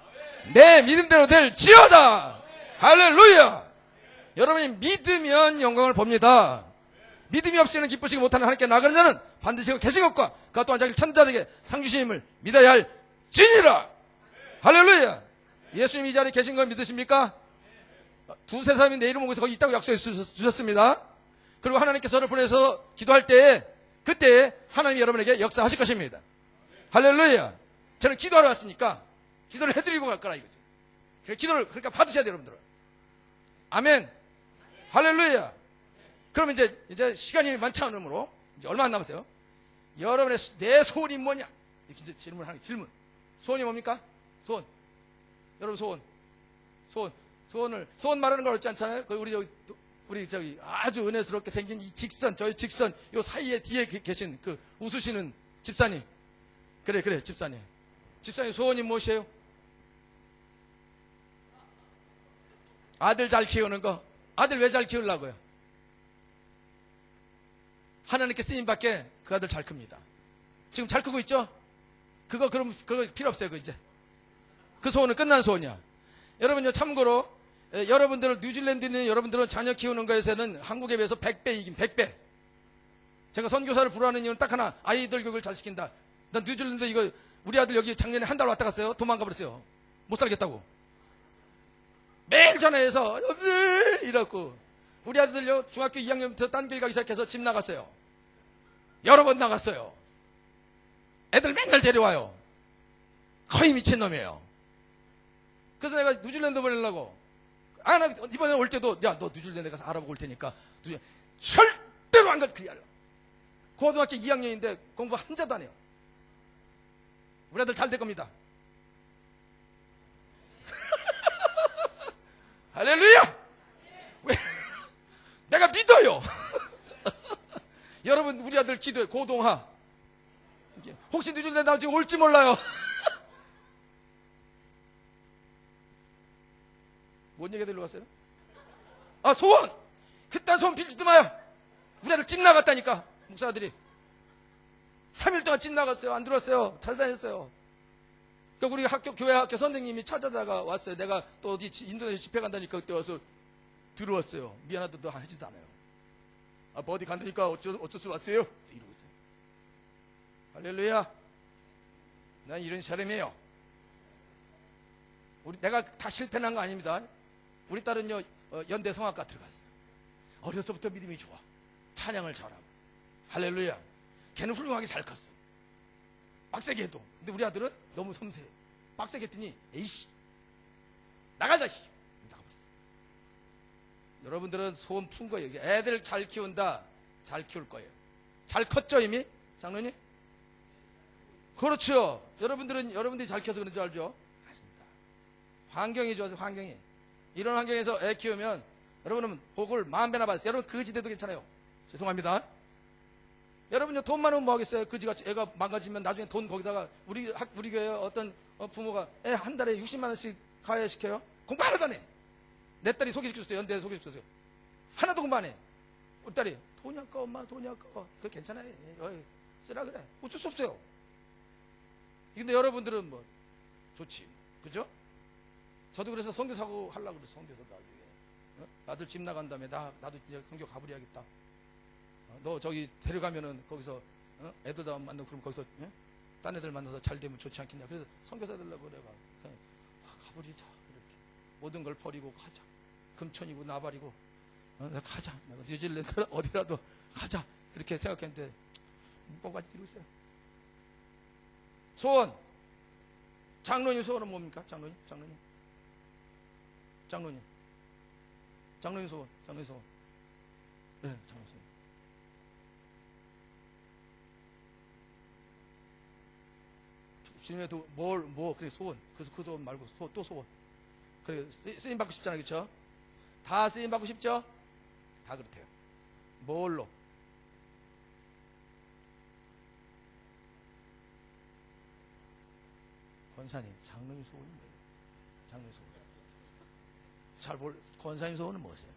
S1: 내 믿음대로 될지어다. 할렐루야. 여러분이 믿으면 영광을 봅니다. 믿음이 없이는 기쁘시지 못하는 하나님께 나가는 자는 반드시 계신 것과 그가 또한 자기 천자에게 상 주심을 믿어야 할지니라. 할렐루야. 예수님 이 자리에 계신 걸 믿으십니까? 두세 사람이 내 이름 모여서 거기 있다고 약속해 주셨습니다. 그리고 하나님께서 저를 보내서 기도할 때에, 그때 하나님이 여러분에게 역사하실 것입니다. 할렐루야. 저는 기도하러 왔으니까 기도를 해드리고 갈 거라 이거죠. 기도를 그러니까 받으셔야 돼요, 여러분들은. 아멘. 할렐루야. 그럼 이제 시간이 많지 않으므로 이제 얼마 안 남았어요. 여러분의 내 소원이 뭐냐? 이렇게 질문하는 질문. 소원이 뭡니까? 소원. 여러분 소원 말하는 거 어렵지 않잖아요. 우리 저기 아주 은혜스럽게 생긴 이 직선, 저희 직선 요 사이에 뒤에 계신 그 웃으시는 집사님. 그래 집사님. 집사님 소원이 무엇이에요? 아들 잘 키우는 거. 아들 왜 잘 키우려고요? 하나님께 쓰임받게 그 아들 잘 큽니다. 지금 잘 크고 있죠? 그거 필요 없어요. 이제 그 소원은 끝난 소원이야. 여러분요, 참고로 여러분들은 뉴질랜드에 있는 여러분들은 자녀 키우는 거에서는 한국에 비해서 100배 이긴 100배. 제가 선교사를 부르는 이유는 딱 하나, 아이들 교육을 잘 시킨다. 난 뉴질랜드 이거 우리 아들 여기 작년에 한 달 왔다 갔어요. 도망가 버렸어요. 못 살겠다고. 매일 전화해서 이러고 우리 아들요 중학교 2학년부터 딴 길 가기 시작해서 집 나갔어요. 여러 번 나갔어요. 애들 맨날 데려와요. 거의 미친놈이에요. 그래서 내가 뉴질랜드 보내려고. 나 이번에 올 때도, 야, 너 뉴질랜드 가서 알아보고 올 테니까. 절대로 안 가, 그리 하려. 고등학교 2학년인데 공부 한 자도 안 해요. 우리 아들 잘 될 겁니다. 할렐루야! 왜? 내가 믿어요. 여러분, 우리 아들 기도해. 고동하. 혹시 뉴질랜드 나중에 올지 몰라요. 뭔 얘기가 들려왔어요? 소원! 그딴 소원 빌지도 마요. 우리 아들 집 나갔다니까. 목사들이 3일 동안 집 나갔어요. 안 들어왔어요. 잘 다녔어요. 그러니까 우리 학교, 교회 학교 선생님이 찾아다가 왔어요. 내가 또 어디 인도네시아 집회 간다니까 그때 와서 들어왔어요. 미안하다도 하지도 않아요. 뭐 어디 간다니까 어쩔 수 없어요. 이러고 있어요. 할렐루야. 난 이런 사람이에요. 내가 다 실패한 거 아닙니다. 우리 딸은요, 연대 성악과 들어갔어요. 어려서부터 믿음이 좋아. 찬양을 잘하고. 할렐루야. 걔는 훌륭하게 잘 컸어. 빡세게 해도. 근데 우리 아들은 너무 섬세해. 빡세게 했더니, 에이씨. 나가자, 씨. 나가버렸어. 여러분들은 소원 푼 거예요. 애들 잘 키운다. 잘 키울 거예요. 잘 컸죠, 이미? 장로님? 그렇죠. 여러분들이 잘 키워서 그런 줄 알죠? 맞습니다. 환경이 좋아서 환경이. 이런 환경에서 애 키우면 여러분은 복을 10,000배나 받았어요. 여러분 거지돼도 괜찮아요. 죄송합니다. 여러분요 돈 많으면 뭐 하겠어요? 거지같이 애가 망가지면 나중에 돈 거기다가 우리 교회 어떤 부모가 애 한 달에 60만 원씩 가해시켜요? 공부 하나도 안 해. 내 딸이 소개시켰어요. 연대에 소개시켰어요. 하나도 공부 안 해. 우리 딸이 돈이 아까워 엄마 돈이 아까워. 그거 괜찮아요. 쓰라 그래. 어쩔 수 없어요. 근데 여러분들은 뭐 좋지. 그죠? 저도 그래서 선교사고 하려고 그랬어. 선교사 나중에. 아들 집 나간 다음에 나도 이제 선교 가버려야겠다. 너 저기 데려가면은 거기서 애들 다 만나고 그러면 거기서 딴 애들 만나서 잘 되면 좋지 않겠냐. 그래서 선교사 되려고 내가 가버리자 이렇게 모든 걸 버리고 가자. 금천이고 나발이고 가자. 내가 뉴질랜드 어디라도 가자 그렇게 생각했는데 뭐까지 들고 있어요. 소원. 장로님 소원은 뭡니까? 장로님 소원. 네, 장로님 소원. 주님에도 그래, 소원. 그래서 그 소원 말고 또 소원. 그래, 쓰임 받고 싶잖아요. 그쵸? 다 쓰임 받고 싶죠? 다 그렇대요. 뭘로? 권사님, 장로님 소원은 뭐예요? 장로님 소원. 권사님 소원은 뭐세요?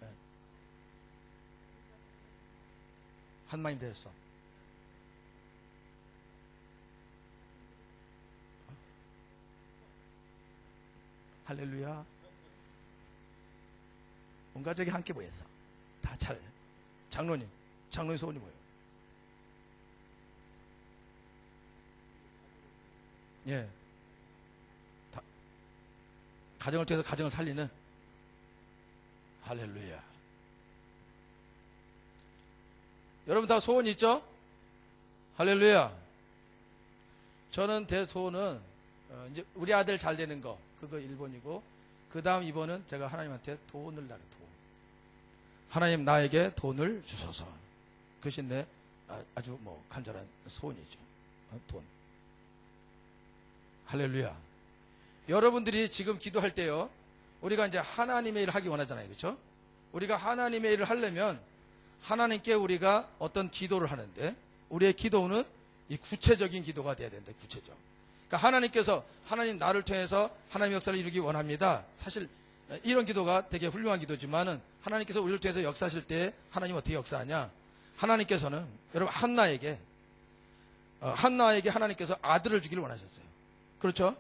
S1: 네. 한마님 되셨어. 할렐루야. 온 가족이 함께 모여서 다 장로님 소원이 뭐예요? 예. 가정을 통해서 가정을 살리는 할렐루야. 여러분 다 소원이 있죠? 할렐루야. 저는 제 소원은 이제 우리 아들 잘 되는 거 그거 1번이고 그 다음 2번은 제가 하나님한테 돈을 달라요. 돈. 하나님 나에게 돈을 주소서. 그것이 내 아주 간절한 소원이죠. 돈. 할렐루야. 여러분들이 지금 기도할 때요. 우리가 이제 하나님의 일을 하기 원하잖아요. 그렇죠? 우리가 하나님의 일을 하려면 하나님께 우리가 어떤 기도를 하는데 우리의 기도는 이 구체적인 기도가 돼야 된다. 구체적. 그러니까 하나님께서 하나님 나를 통해서 하나님의 역사를 이루기 원합니다. 사실 이런 기도가 되게 훌륭한 기도지만은 하나님께서 우리를 통해서 역사하실 때 하나님 어떻게 역사하냐? 하나님께서는 여러분 한나에게 하나님께서 아들을 주기를 원하셨어요. 그렇죠?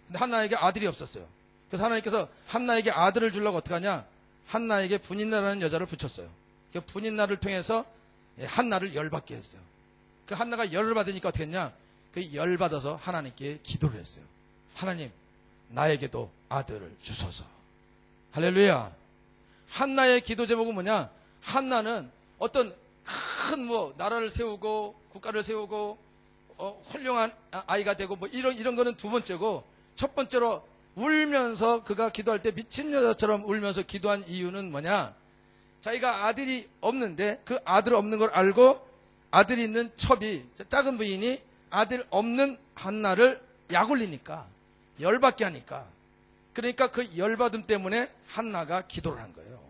S1: 근데 한나에게 아들이 없었어요. 그래서 하나님께서 한나에게 아들을 주려고 어떻게 하냐? 한나에게 분인나라는 여자를 붙였어요. 그 분인나를 통해서 한나를 열받게 했어요. 그 한나가 열을 받으니까 어떻게 했냐? 그 열받아서 하나님께 기도를 했어요. 하나님, 나에게도 아들을 주소서. 할렐루야. 한나의 기도 제목은 뭐냐? 한나는 어떤 큰 큰 뭐 나라를 세우고 국가를 세우고 훌륭한 아이가 되고 뭐 이런 거는 두 번째고, 첫 번째로 울면서 그가 기도할 때 미친 여자처럼 울면서 기도한 이유는 뭐냐? 자기가 아들이 없는데 그 아들 없는 걸 알고 아들이 있는 첩이, 작은 부인이 아들 없는 한나를 약올리니까, 열받게 하니까, 그러니까 그 열받음 때문에 한나가 기도를 한 거예요.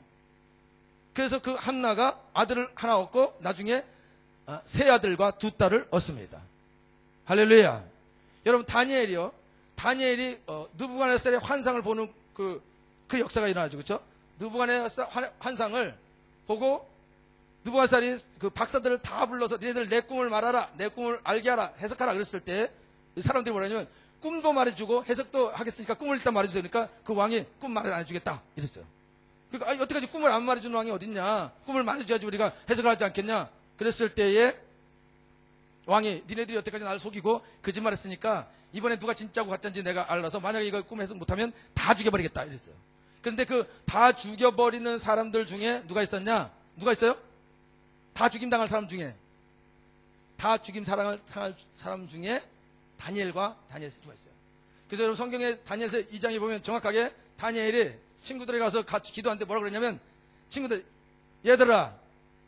S1: 그래서 그 한나가 아들을 하나 얻고 나중에 세 아들과 두 딸을 얻습니다. 할렐루야. 여러분, 다니엘이 느부갓네살의 환상을 보는 그 역사가 일어나죠. 그렇죠? 느부갓네살 환상을 보고 느부갓네살이 그 박사들을 다 불러서 니네들 내 꿈을 말하라, 내 꿈을 알게 하라, 해석하라 그랬을 때 사람들이 뭐라냐면 꿈도 말해주고 해석도 하겠으니까 꿈을 일단 말해주세요. 그러니까 그 왕이 꿈 말을 안 해주겠다 이랬어요. 그러니까 여태까지 꿈을 안 말해주는 왕이 어딨냐, 꿈을 말해줘야지 우리가 해석을 하지 않겠냐. 그랬을 때에 왕이 니네들이 여태까지 나를 속이고 거짓말했으니까 이번에 누가 진짜고 가짜인지 내가 알아서 만약에 이거 꿈 해석 못하면 다 죽여버리겠다 이랬어요. 그런데 그 다 죽여버리는 사람들 중에 누가 있었냐? 누가 있어요? 다 죽임당할 사람 중에, 다 죽임 당할 사람 중에 다니엘과 다니엘서가 있어요. 그래서 여러분, 성경에 다니엘서 2장에 보면 정확하게 다니엘이 친구들에 가서 같이 기도하는데 뭐라고 그러냐면, 친구들, 얘들아,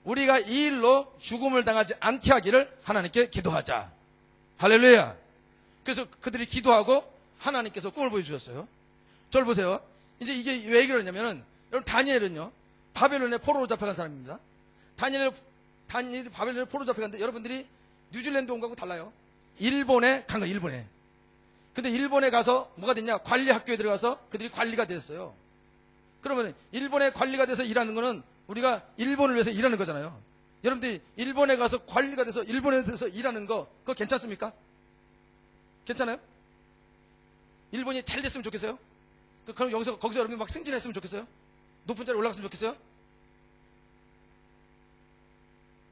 S1: 우리가 이 일로 죽음을 당하지 않게 하기를 하나님께 기도하자. 할렐루야. 그래서 그들이 기도하고 하나님께서 꿈을 보여주셨어요. 저를 보세요. 이제 이게 왜 그러냐면은, 여러분, 다니엘은요, 바벨론에 포로로 잡혀간 사람입니다. 다니엘이 바벨론에 포로로 잡혀갔는데, 여러분들이 뉴질랜드 온 거하고 달라요. 일본에 간 거예요, 일본에. 근데 일본에 가서 뭐가 됐냐? 관리 학교에 들어가서 그들이 관리가 됐어요. 그러면 일본에 관리가 돼서 일하는 거는 우리가 일본을 위해서 일하는 거잖아요. 여러분들이 일본에 가서 관리가 돼서 일본에 대해서 일하는 거, 그거 괜찮습니까? 괜찮아요? 일본이 잘 됐으면 좋겠어요? 그럼 거기서 여러분이 막 승진했으면 좋겠어요? 높은 자리에 올라갔으면 좋겠어요?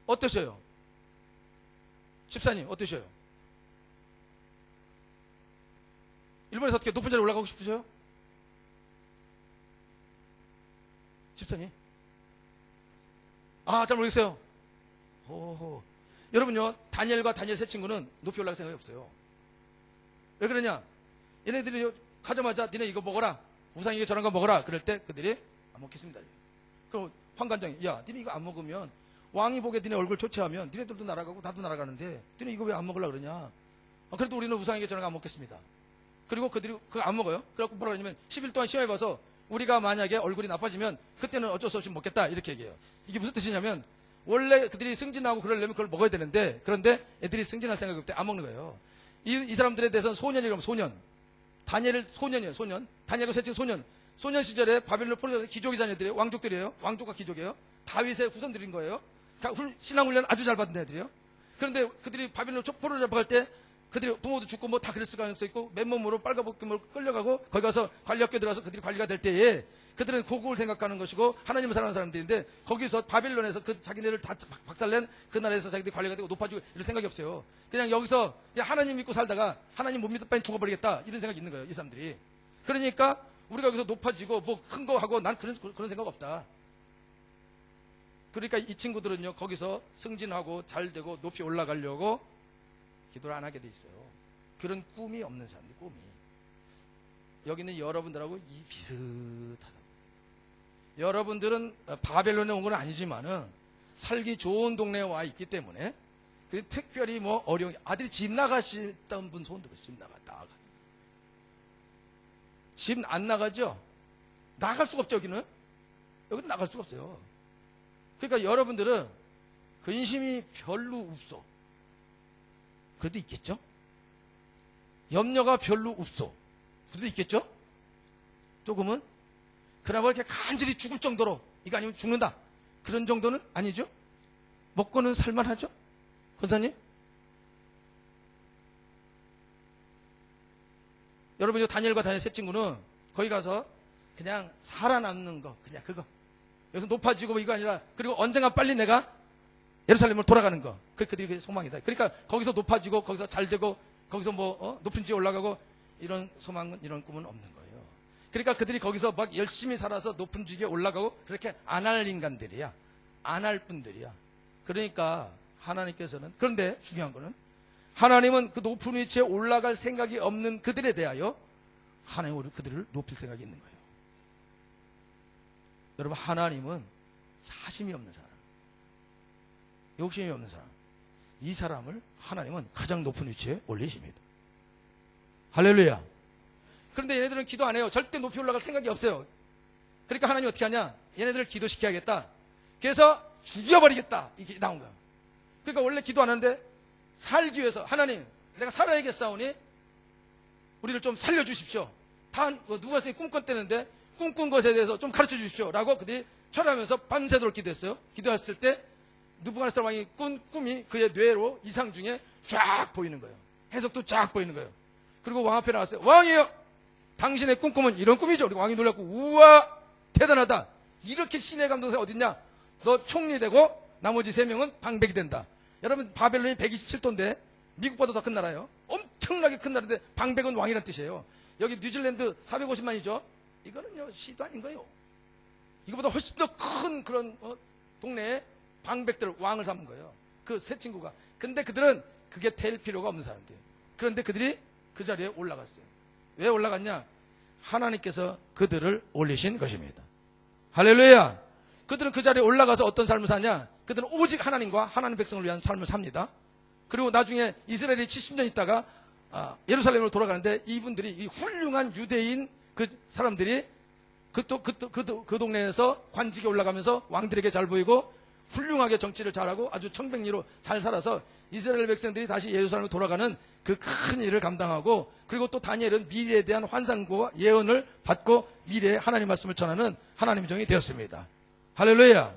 S1: 어떠셔요? 집사님, 어떠셔요? 일본에서 어떻게 높은 자리에 올라가고 싶으셔요? 집사님? 잘 모르겠어요. 여러분요, 다니엘과 다니엘 세 친구는 높이 올라갈 생각이 없어요. 왜 그러냐? 얘네들이 가자마자 니네 이거 먹어라, 우상에게 저런 거 먹어라 그럴 때 그들이 안 먹겠습니다. 그럼 황관장이, 야, 니네 이거 안 먹으면 왕이 보기에 니네 얼굴 초췌하면 니네들도 날아가고 나도 날아가는데 니네 이거 왜 안 먹으려고 그러냐? 그래도 우리는 우상에게 저런 거 안 먹겠습니다. 그리고 그들이 그거 안 먹어요. 그래갖고 뭐라 그러냐면 10일 동안 시험해봐서 우리가 만약에 얼굴이 나빠지면 그때는 어쩔 수 없이 먹겠다 이렇게 얘기해요. 이게 무슨 뜻이냐면, 원래 그들이 승진하고 그러려면 그걸 먹어야 되는데, 그런데 애들이 승진할 생각이 없대. 안 먹는 거예요. 이 사람들에 대해서는 소년이라면 소년. 다니엘은 소년이에요, 소년. 다니엘과 세 친구 소년. 소년 시절에 바벨론 포로로 귀족이 자녀들이에요. 왕족들이에요. 왕족과 귀족이에요. 다윗의 후손들인 거예요. 신앙훈련 아주 잘 받은 애들이에요. 그런데 그들이 바벨론 포로로 잡아갈 때 그들이 부모도 죽고 뭐 다 그랬을 가능성이 있고 맨몸으로 빨가벗김으로 끌려가고 거기 가서 관리학교에 들어가서 그들이 관리가 될 때에 그들은 고국을 생각하는 것이고 하나님을 사랑하는 사람들인데, 거기서 바벨론에서 그 자기네를 다 박살낸 그 나라에서 자기들이 관리가 되고 높아지고 이럴 생각이 없어요. 그냥 여기서 그냥 하나님 믿고 살다가 하나님 못 믿을 바엔 죽어버리겠다 이런 생각이 있는 거예요, 이 사람들이. 그러니까 우리가 여기서 높아지고 뭐 큰 거 하고 난 그런 생각 없다. 그러니까 이 친구들은요, 거기서 승진하고 잘 되고 높이 올라가려고 기도를 안 하게 돼 있어요. 그런 꿈이 없는 사람들, 꿈이. 여기는 여러분들하고 비슷하다. 여러분들은 바벨론에 온 건 아니지만은 살기 좋은 동네에 와 있기 때문에, 특별히 뭐 어려운, 아들이 집 나가시던 분 손 들어. 집 나갔다. 집 안 나가죠? 나갈 수가 없죠, 여기는. 여기는 나갈 수가 없어요. 그러니까 여러분들은 근심이 별로 없어. 그래도 있겠죠? 염려가 별로 없어. 그래도 있겠죠? 조금은? 그나마 이렇게 간절히 죽을 정도로, 이거 아니면 죽는다, 그런 정도는 아니죠? 먹고는 살만하죠? 권사님? 여러분, 다니엘과 다니엘 세 친구는 거기 가서 그냥 살아남는 거, 그냥 그거. 여기서 높아지고 이거 아니라, 그리고 언젠가 빨리 내가 예루살렘으로 돌아가는 거. 그들이 소망이다. 그러니까 거기서 높아지고, 거기서 잘 되고, 거기서 높은 지에 올라가고, 이런 소망은, 이런 꿈은 없는 거예요. 그러니까 그들이 거기서 막 열심히 살아서 높은 지에 올라가고, 그렇게 안 할 인간들이야. 안 할 분들이야. 그러니까 하나님께서는, 그런데 중요한 거는 하나님은 그 높은 위치에 올라갈 생각이 없는 그들에 대하여 하나님은 그들을 높일 생각이 있는 거예요. 여러분, 하나님은 사심이 없는 사람, 욕심이 없는 사람, 이 사람을 하나님은 가장 높은 위치에 올리십니다. 할렐루야. 그런데 얘네들은 기도 안 해요. 절대 높이 올라갈 생각이 없어요. 그러니까 하나님이 어떻게 하냐? 얘네들을 기도시켜야겠다. 그래서 죽여버리겠다. 이게 나온 거야. 그러니까 원래 기도 안 하는데 살기 위해서 하나님, 내가 살아야겠사오니 우리를 좀 살려주십시오. 다 누가 꿈꿨대는데 꿈꾼 것에 대해서 좀 가르쳐 주십시오. 라고 그들이 철하면서 밤새도록 기도했어요. 기도했을 때 느부갓네살 왕이 꾼 꿈이 그의 뇌로 이상 중에 쫙 보이는 거예요. 해석도 쫙 보이는 거예요. 그리고 왕 앞에 나왔어요. 왕이요, 당신의 꿈꾸면 이런 꿈이죠. 그리고 왕이 놀랐고, 우와, 대단하다. 이렇게 신의 감동사가 어딨냐? 너 총리 되고 나머지 3명은 방백이 된다. 여러분, 바벨론이 127도인데 미국보다 더 큰 나라예요. 엄청나게 큰 나라인데 방백은 왕이란 뜻이에요. 여기 뉴질랜드 450만이죠. 이거는요, 시도 아닌 거예요. 이거보다 훨씬 더 큰 그런 동네에 방백들, 왕을 삼은 거예요. 그 세 친구가. 근데 그들은 그게 될 필요가 없는 사람들이에요. 그런데 그들이 그 자리에 올라갔어요. 왜 올라갔냐? 하나님께서 그들을 올리신 것입니다. 할렐루야. 그들은 그 자리에 올라가서 어떤 삶을 사냐? 그들은 오직 하나님과 하나님 백성을 위한 삶을 삽니다. 그리고 나중에 이스라엘이 70년 있다가 예루살렘으로 돌아가는데 이분들이, 이 훌륭한 유대인 그 사람들이 그 동네에서 관직에 올라가면서 왕들에게 잘 보이고 훌륭하게 정치를 잘하고 아주 청백리로 잘 살아서 이스라엘 백성들이 다시 예루살렘으로 돌아가는 그 큰 일을 감당하고, 그리고 또 다니엘은 미래에 대한 환상과 예언을 받고 미래에 하나님 말씀을 전하는 하나님의 종이 되었습니다. 할렐루야.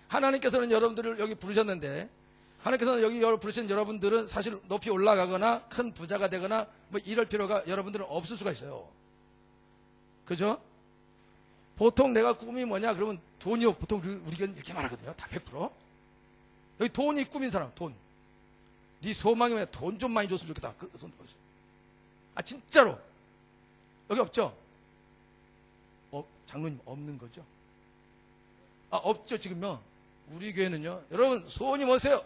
S1: 하나님께서는 여러분들을 여기 부르셨는데, 하나님께서는 여기 부르신 여러분들은 사실 높이 올라가거나 큰 부자가 되거나 뭐 이럴 필요가 여러분들은 없을 수가 있어요. 그죠? 보통 내가 꿈이 뭐냐 그러면 돈이요. 보통 우리가 이렇게 말하거든요. 다 100%. 여기 돈이 꿈인 사람, 돈. 네 소망이 뭐냐? 돈 좀 많이 줬으면 좋겠다. 진짜로. 여기 없죠? 장로님 없는 거죠? 없죠, 지금요. 우리 교회는요. 여러분, 소원이 뭐세요?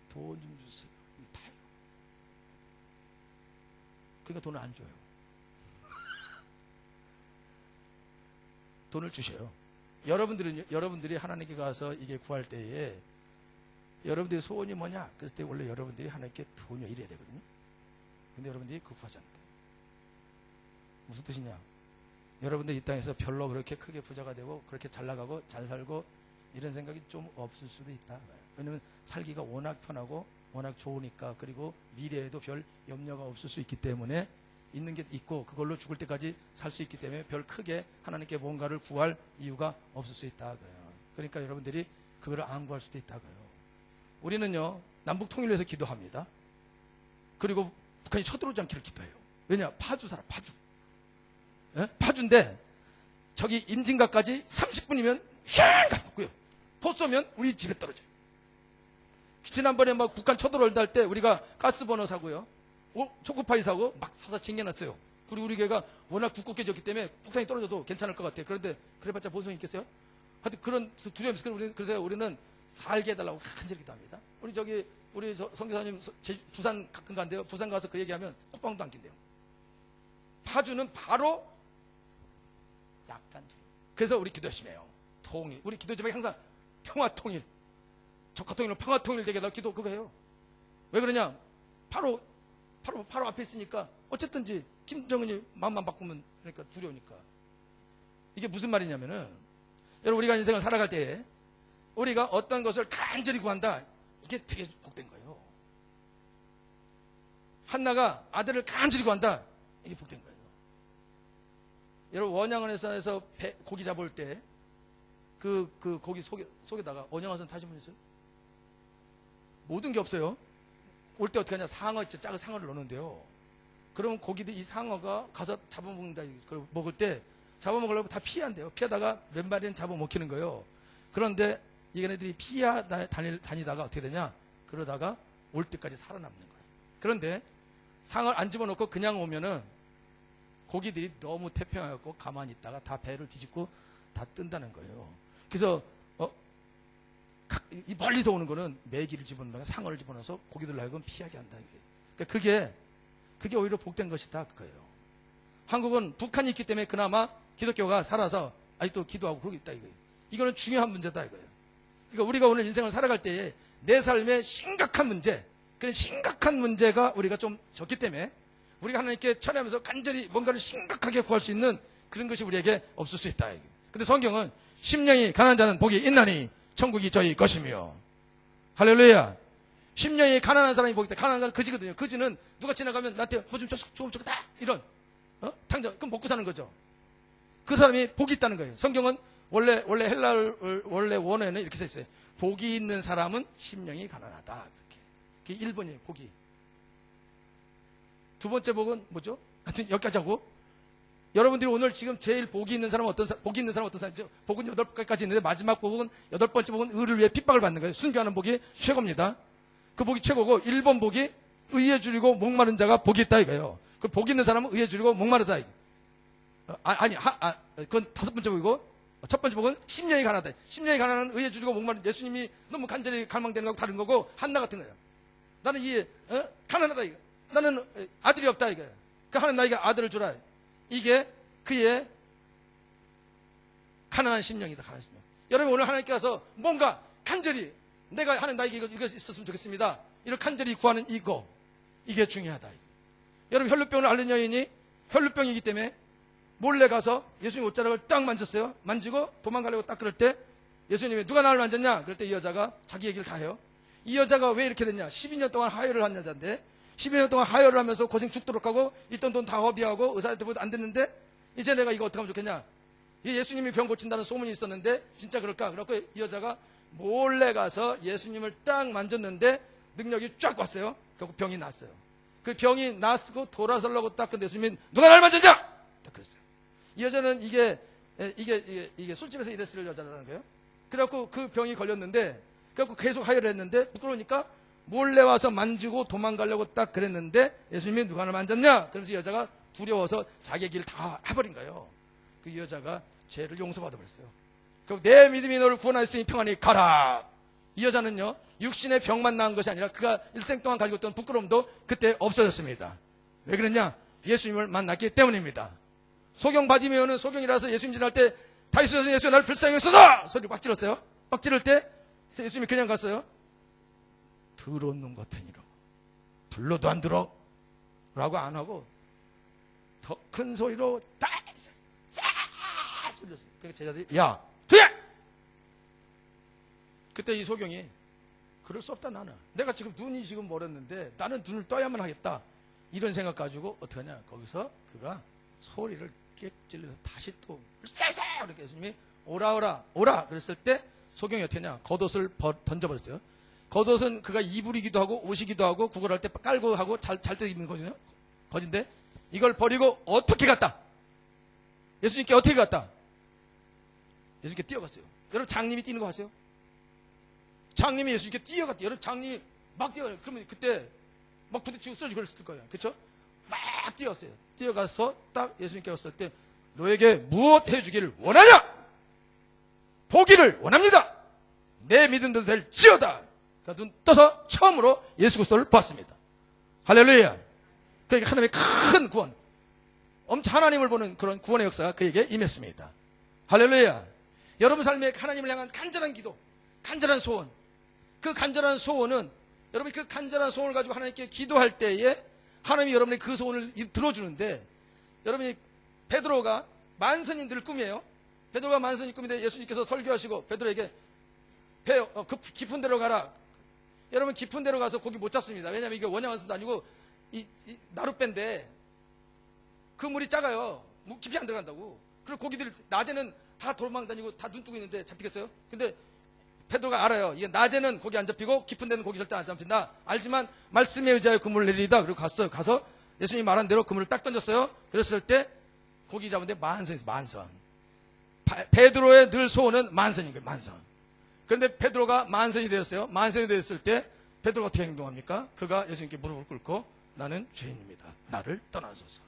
S1: 돈 좀 주세요. 다요. 그러니까 돈을 안 줘요. 돈을 주셔요. 여러분들이 하나님께 가서 이게 구할 때에 여러분들의 소원이 뭐냐? 그랬을 때 원래 여러분들이 하나님께 돈을 이래야 되거든요. 근데 여러분들이 그거 구하지 않대. 무슨 뜻이냐? 여러분들 이 땅에서 별로 그렇게 크게 부자가 되고 그렇게 잘 나가고 잘 살고 이런 생각이 좀 없을 수도 있다. 왜냐면 살기가 워낙 편하고 워낙 좋으니까, 그리고 미래에도 별 염려가 없을 수 있기 때문에, 있는 게 있고 그걸로 죽을 때까지 살 수 있기 때문에 별 크게 하나님께 뭔가를 구할 이유가 없을 수 있다고요. 그러니까 여러분들이 그거를 안 구할 수도 있다고요. 우리는요, 남북 통일을 위해서 기도합니다. 그리고 북한이 쳐들어오지 않기를 기도해요. 왜냐? 파주 살아, 파주. 예? 파주인데 저기 임진각까지 30분이면 샹 가고요. 포 쏘면 우리 집에 떨어져요. 지난번에 막 북한 쳐들어올 때 우리가 가스버너 사고요. 초코파이 사고 막 사서 챙겨놨어요. 그리고 우리 교회가 워낙 두껍게 졌기 때문에 폭탄이 떨어져도 괜찮을 것 같아요. 그런데 그래봤자 보성이 있겠어요? 하여튼 그런 두려움이 있어요. 그래서 우리는 살게 해달라고 간절히 기도합니다. 우리 선교사님 부산 가끔 간대요. 부산 가서 그 얘기하면 콧방도 안 낀대요. 파주는 바로 약간 두려워. 그래서 우리 기도 열심히 해요. 통일. 우리 기도 제목이 항상 평화통일. 적화통일로 평화통일 되게 해달라고 기도 그거 해요. 왜 그러냐? 바로 앞에 있으니까 어쨌든지 김정은이 마음만 바꾸면, 그러니까 두려우니까. 이게 무슨 말이냐면은, 여러분, 우리가 인생을 살아갈 때에 우리가 어떤 것을 간절히 구한다, 이게 되게 복된 거예요. 한나가 아들을 간절히 구한다, 이게 복된 거예요. 여러분, 원양어선에서 고기 잡을 때 그 고기 속에다가 원양어선 타신 분 있어요? 모든 게 없어요. 올 때 어떻게 하냐? 상어, 작은 상어를 넣는데요. 그러면 고기들, 이 상어가 가서 잡아먹는다. 먹을 때 잡아먹으려고 다 피한대요. 피하다가 몇 마리는 잡아먹히는 거예요. 그런데 얘네들이 다니다가 어떻게 되냐? 그러다가 올 때까지 살아남는 거예요. 그런데 상어를 안 집어넣고 그냥 오면은 고기들이 너무 태평하고 가만히 있다가 다 배를 뒤집고 다 뜬다는 거예요. 그래서 이 멀리서 오는 거는 메기를 집어넣는다, 상어를 집어넣어서 고기들 하여금 피하게 한다. 그러니까 그게 오히려 복된 것이다 그거예요. 한국은 북한이 있기 때문에 그나마 기독교가 살아서 아직도 기도하고 그러고 있다 이거예요. 이거는 중요한 문제다 이거예요. 그러니까 우리가 오늘 인생을 살아갈 때에 내 삶의 심각한 문제, 그런 심각한 문제가 우리가 좀 적기 때문에 우리가 하나님께 찬양하면서 간절히 뭔가를 심각하게 구할 수 있는 그런 것이 우리에게 없을 수 있다. 근데 성경은 심령이 가난한 자는 복이 있나니 천국이 저희 것이며, 할렐루야. 심령이 가난한 사람이 복이 있다. 가난한 사람은 거지거든요. 거지는 누가 지나가면 나한테 뭐 좀 조금 좋다 이런 당장 그럼 먹고 사는 거죠. 그 사람이 복이 있다는 거예요. 성경은 원래 원래 원어에는 이렇게 써 있어요. 복이 있는 사람은 심령이 가난하다. 이렇게. 그게 1번이에요. 복이. 두 번째 복은 뭐죠? 하여튼 여기까지 하고, 여러분들이 오늘 지금 제일 복이 있는 사람은 복이 있는 사람은 어떤 사람이죠? 복은 8가지 있는데 마지막 복은 8번째 복은 의를 위해 핍박을 받는 거예요. 순교하는 복이 최고입니다. 그 복이 최고고, 1번 복이 의에 줄이고 목마른 자가 복이 있다 이거예요. 그 복이 있는 사람은 의에 줄이고 목마르다. 그건 5번째 복이고, 첫 번째 복은 심령이 가난하다. 심령이 가난한 의에 줄이고 목마른, 예수님이 너무 간절히 갈망되는 거하고 다른 거고, 한나 같은 거예요. 나는 가난하다 이거. 나는 아들이 없다 이거예요. 그 하나님 나에게 아들을 주라. 이게 그의 가난한 심령이다. 가난한 심령. 여러분 오늘 하나님께 가서 뭔가 간절히 내가 하나님 나에게 이거 있었으면 좋겠습니다. 이렇게 간절히 구하는 이게 중요하다. 여러분 혈루병을 앓는 여인이 혈루병이기 때문에 몰래 가서 예수님 옷자락을 딱 만졌어요. 만지고 도망가려고 딱 그럴 때 예수님이 누가 나를 만졌냐? 그럴 때 이 여자가 자기 얘기를 다 해요. 이 여자가 왜 이렇게 됐냐? 12년 동안 하혈을 한 여자인데 12년 동안 하혈을 하면서 고생 죽도록 하고 있던 돈 다 허비하고 의사한테 보도 안 됐는데 이제 내가 이거 어떻게 하면 좋겠냐? 예수님이 병 고친다는 소문이 있었는데 진짜 그럴까? 그래갖고 이 여자가 몰래 가서 예수님을 딱 만졌는데 능력이 쫙 왔어요. 결국 병이 났어요. 그 병이 났고 돌아서려고 딱 근데 예수님이 누가 나를 만졌냐? 딱 그랬어요. 이 여자는 이게 술집에서 일했을 여자라는 거예요. 그래갖고 그 병이 걸렸는데 그래갖고 계속 하혈을 했는데 부끄러우니까 몰래 와서 만지고 도망가려고 딱 그랬는데 예수님이 누가 나를 만졌냐? 그러면서 이 여자가 두려워서 자기 길을 다 해버린 거예요. 그 여자가 죄를 용서받아 버렸어요. 내 믿음이 너를 구원하였으니 평안히 가라. 이 여자는요 육신의 병만 나은 것이 아니라 그가 일생 동안 가지고 있던 부끄러움도 그때 없어졌습니다. 왜 그랬냐? 예수님을 만났기 때문입니다. 소경 바디메오는 소경이라서 예수님 지날 때 다윗의 예수여 나를 불쌍히 여기소서 소리를 막 질렀어요. 막 지를 때 예수님이 그냥 갔어요. 더러운 놈 같으니라고 불러도 안 들어 라고 안 하고 더 큰 소리로 소리였어요. 그러니까 제자들이 야 뒤에! 그때 이 소경이 그럴 수 없다. 나는 내가 지금 눈이 지금 멀었는데 나는 눈을 떠야만 하겠다 이런 생각 가지고 어떻게 하냐. 거기서 그가 소리를 깨 찔러서 다시 또 쌀쌀 이렇게 예수님이 오라 그랬을 때 소경이 어떻게 하냐. 겉옷을 던져버렸어요. 겉옷은 그가 이불이기도 하고 옷이기도 하고 구걸할 때 깔고 하고 잘 때 입는 거거든요. 거진데 이걸 버리고 어떻게 갔다? 예수님께 어떻게 갔다? 예수님께 뛰어갔어요. 여러분 장님이 뛰는 거 아세요? 장님이 예수님께 뛰어갔대요. 여러분 장님이 막 뛰어가요. 그러면 그때 막 부딪히고 쓰러지고 그랬을 거예요. 그렇죠? 막 뛰었어요. 뛰어가서 딱 예수님께 왔을 때 너에게 무엇 해주기를 원하냐? 보기를 원합니다. 내 믿음대로 될지어다. 그러니까 눈 떠서 처음으로 예수 그리스도를 봤습니다. 할렐루야. 그러니까 하나님의 큰 구원, 엄청 하나님을 보는 그런 구원의 역사가 그에게 임했습니다. 할렐루야. 여러분 삶에 하나님을 향한 간절한 기도, 간절한 소원, 그 간절한 소원은 여러분이 그 간절한 소원을 가지고 하나님께 기도할 때에 하나님이 여러분의 그 소원을 들어주는데, 여러분이 베드로가 만선인 늘 꿈이에요. 베드로가 만선인 꿈인데 예수님께서 설교하시고 베드로에게 깊은 데로 가라. 여러분 깊은 데로 가서 고기 못 잡습니다. 왜냐하면 이게 원양어선도 아니고 이 나룻배인데 그 물이 작아요. 깊이 안 들어간다고. 그리고 고기들 낮에는 다 도망다니고 다 눈 뜨고 있는데 잡히겠어요? 근데 베드로가 알아요. 이게 낮에는 고기 안 잡히고 깊은 데는 고기 절대 안 잡힌다. 알지만 말씀에 의지하여 그물을 내리다. 그리고 갔어요. 가서 예수님이 말한 대로 그물을 딱 던졌어요. 그랬을 때 고기 잡은데 만선이었어요. 만선. 베드로의 늘 소원은 만선인 거예요. 만선. 그런데 베드로가 만선이 되었어요. 만선이 되었을 때 베드로가 어떻게 행동합니까? 그가 예수님께 무릎을 꿇고 나는 죄인입니다. 나를 떠나소서.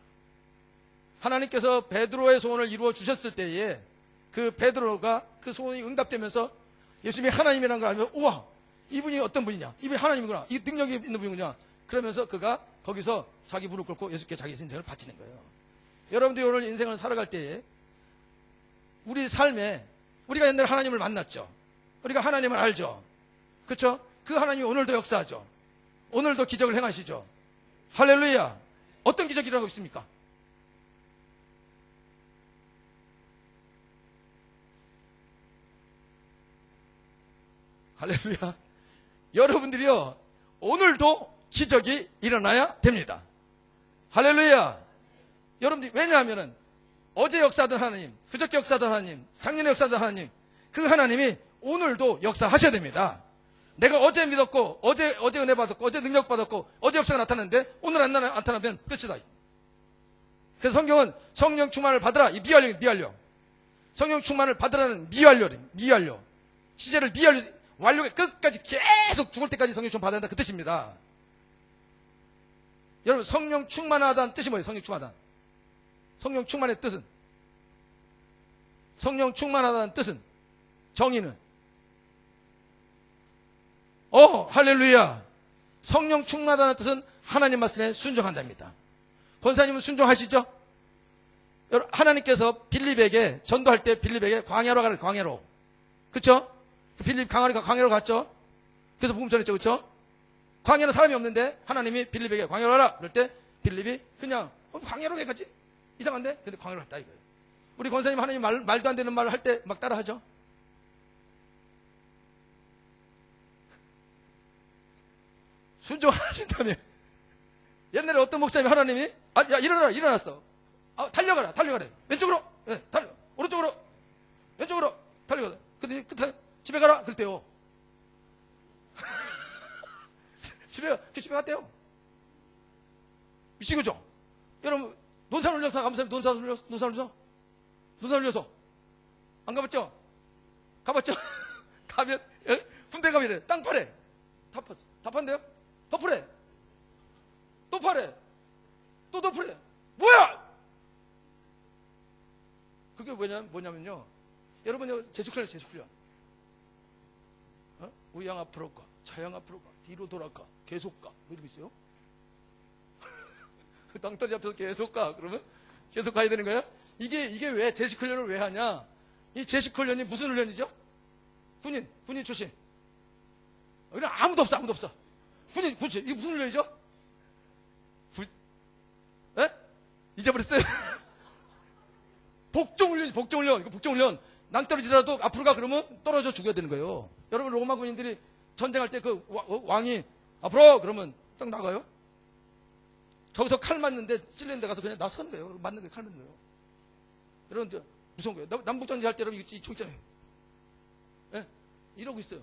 S1: 하나님께서 베드로의 소원을 이루어 주셨을 때에 그 베드로가 그 소원이 응답되면서 예수님이 하나님이라는 걸 알면 우와 이분이 어떤 분이냐, 이분이 하나님이구나, 이 능력이 있는 분이구나. 그러면서 그가 거기서 자기 무릎 꿇고 예수께 자기 인생을 바치는 거예요. 여러분들이 오늘 인생을 살아갈 때에 우리 삶에 우리가 옛날에 하나님을 만났죠. 우리가 하나님을 알죠. 그렇죠? 그 하나님이 오늘도 역사하죠. 오늘도 기적을 행하시죠. 할렐루야. 어떤 기적이 일어나고 있습니까? 할렐루야. 여러분들이요, 오늘도 기적이 일어나야 됩니다. 할렐루야. 여러분들이, 왜냐하면은, 어제 역사하던 하나님, 그저께 역사하던 하나님, 작년에 역사하던 하나님, 그 하나님이 오늘도 역사하셔야 됩니다. 내가 어제 믿었고, 어제 은혜 받았고, 어제 능력 받았고, 어제 역사가 나타났는데, 오늘 안 나타나면 끝이다. 그래서 성경은 성령 충만을 받으라. 이 미완료. 성령 충만을 받으라는 미완료. 시제를 완료가 끝까지 계속 죽을 때까지 성령 충만 받아야 한다. 그 뜻입니다. 여러분, 성령 충만하다는 뜻이 뭐예요? 성령 충만하다. 성령 충만의 뜻은? 성령 충만하다는 뜻은? 정의는? 할렐루야. 성령 충만하다는 뜻은 하나님 말씀에 순종한답니다. 권사님은 순종하시죠? 여러분, 하나님께서 빌립에게 전도할 때 빌립에게 광야로 가라, 광야로. 그쵸? 빌립 광야로 갔죠? 그래서 복음 전했죠, 그쵸? 광야는 사람이 없는데 하나님이 빌립에게 광야로 가라. 그럴 때 빌립이 그냥 광야로 왜 가지? 이상한데? 근데 광야로 갔다 이거예요. 우리 권사님 하나님 말도 안 되는 말을 할 때 막 따라 하죠? 순종하신다며. 옛날에 어떤 목사님이 하나님이 야 일어났어. 달려가라. 왼쪽으로. 네, 오른쪽으로. 왼쪽으로. 달려가라. 근데 집에 가라. 그랬대요. 집에 갔대요. 미친 거죠? 여러분, 논산 올려서 감사합니다. 논산 올려서. 안 가봤죠? 가봤죠? 가면, 군대 가면 이래. 땅 파래. 다 판대요? 더 파래. 또 파래. 또 더 파래. 뭐야! 그게 뭐냐면요. 여러분, 제수훈련. 우양 앞으로 가. 좌양 앞으로 가. 뒤로 돌아가. 계속 가. 뭐 이러고 있어요? 땅떨어지 앞에서 계속 가. 그러면 계속 가야 되는 거예요? 이게 왜 제식훈련을 왜 하냐? 이 제식훈련이 무슨 훈련이죠? 군인 출신. 그냥 아무도 없어. 군인. 이게 무슨 훈련이죠? 잊어버렸어요? 복종훈련. 낭떠러지라도 앞으로 가 그러면 떨어져 죽어야 되는 거예요. 여러분, 로마 군인들이 전쟁할 때 그 왕이 앞으로 그러면 딱 나가요? 저기서 칼 맞는데 찔리는 데 가서 그냥 나서는 거예요. 맞는 거예요. 칼 맞는 거예요. 여러분, 무서운 거예요. 남북전쟁 할 때 여러분 이 총 있잖아요. 예? 이러고 있어요.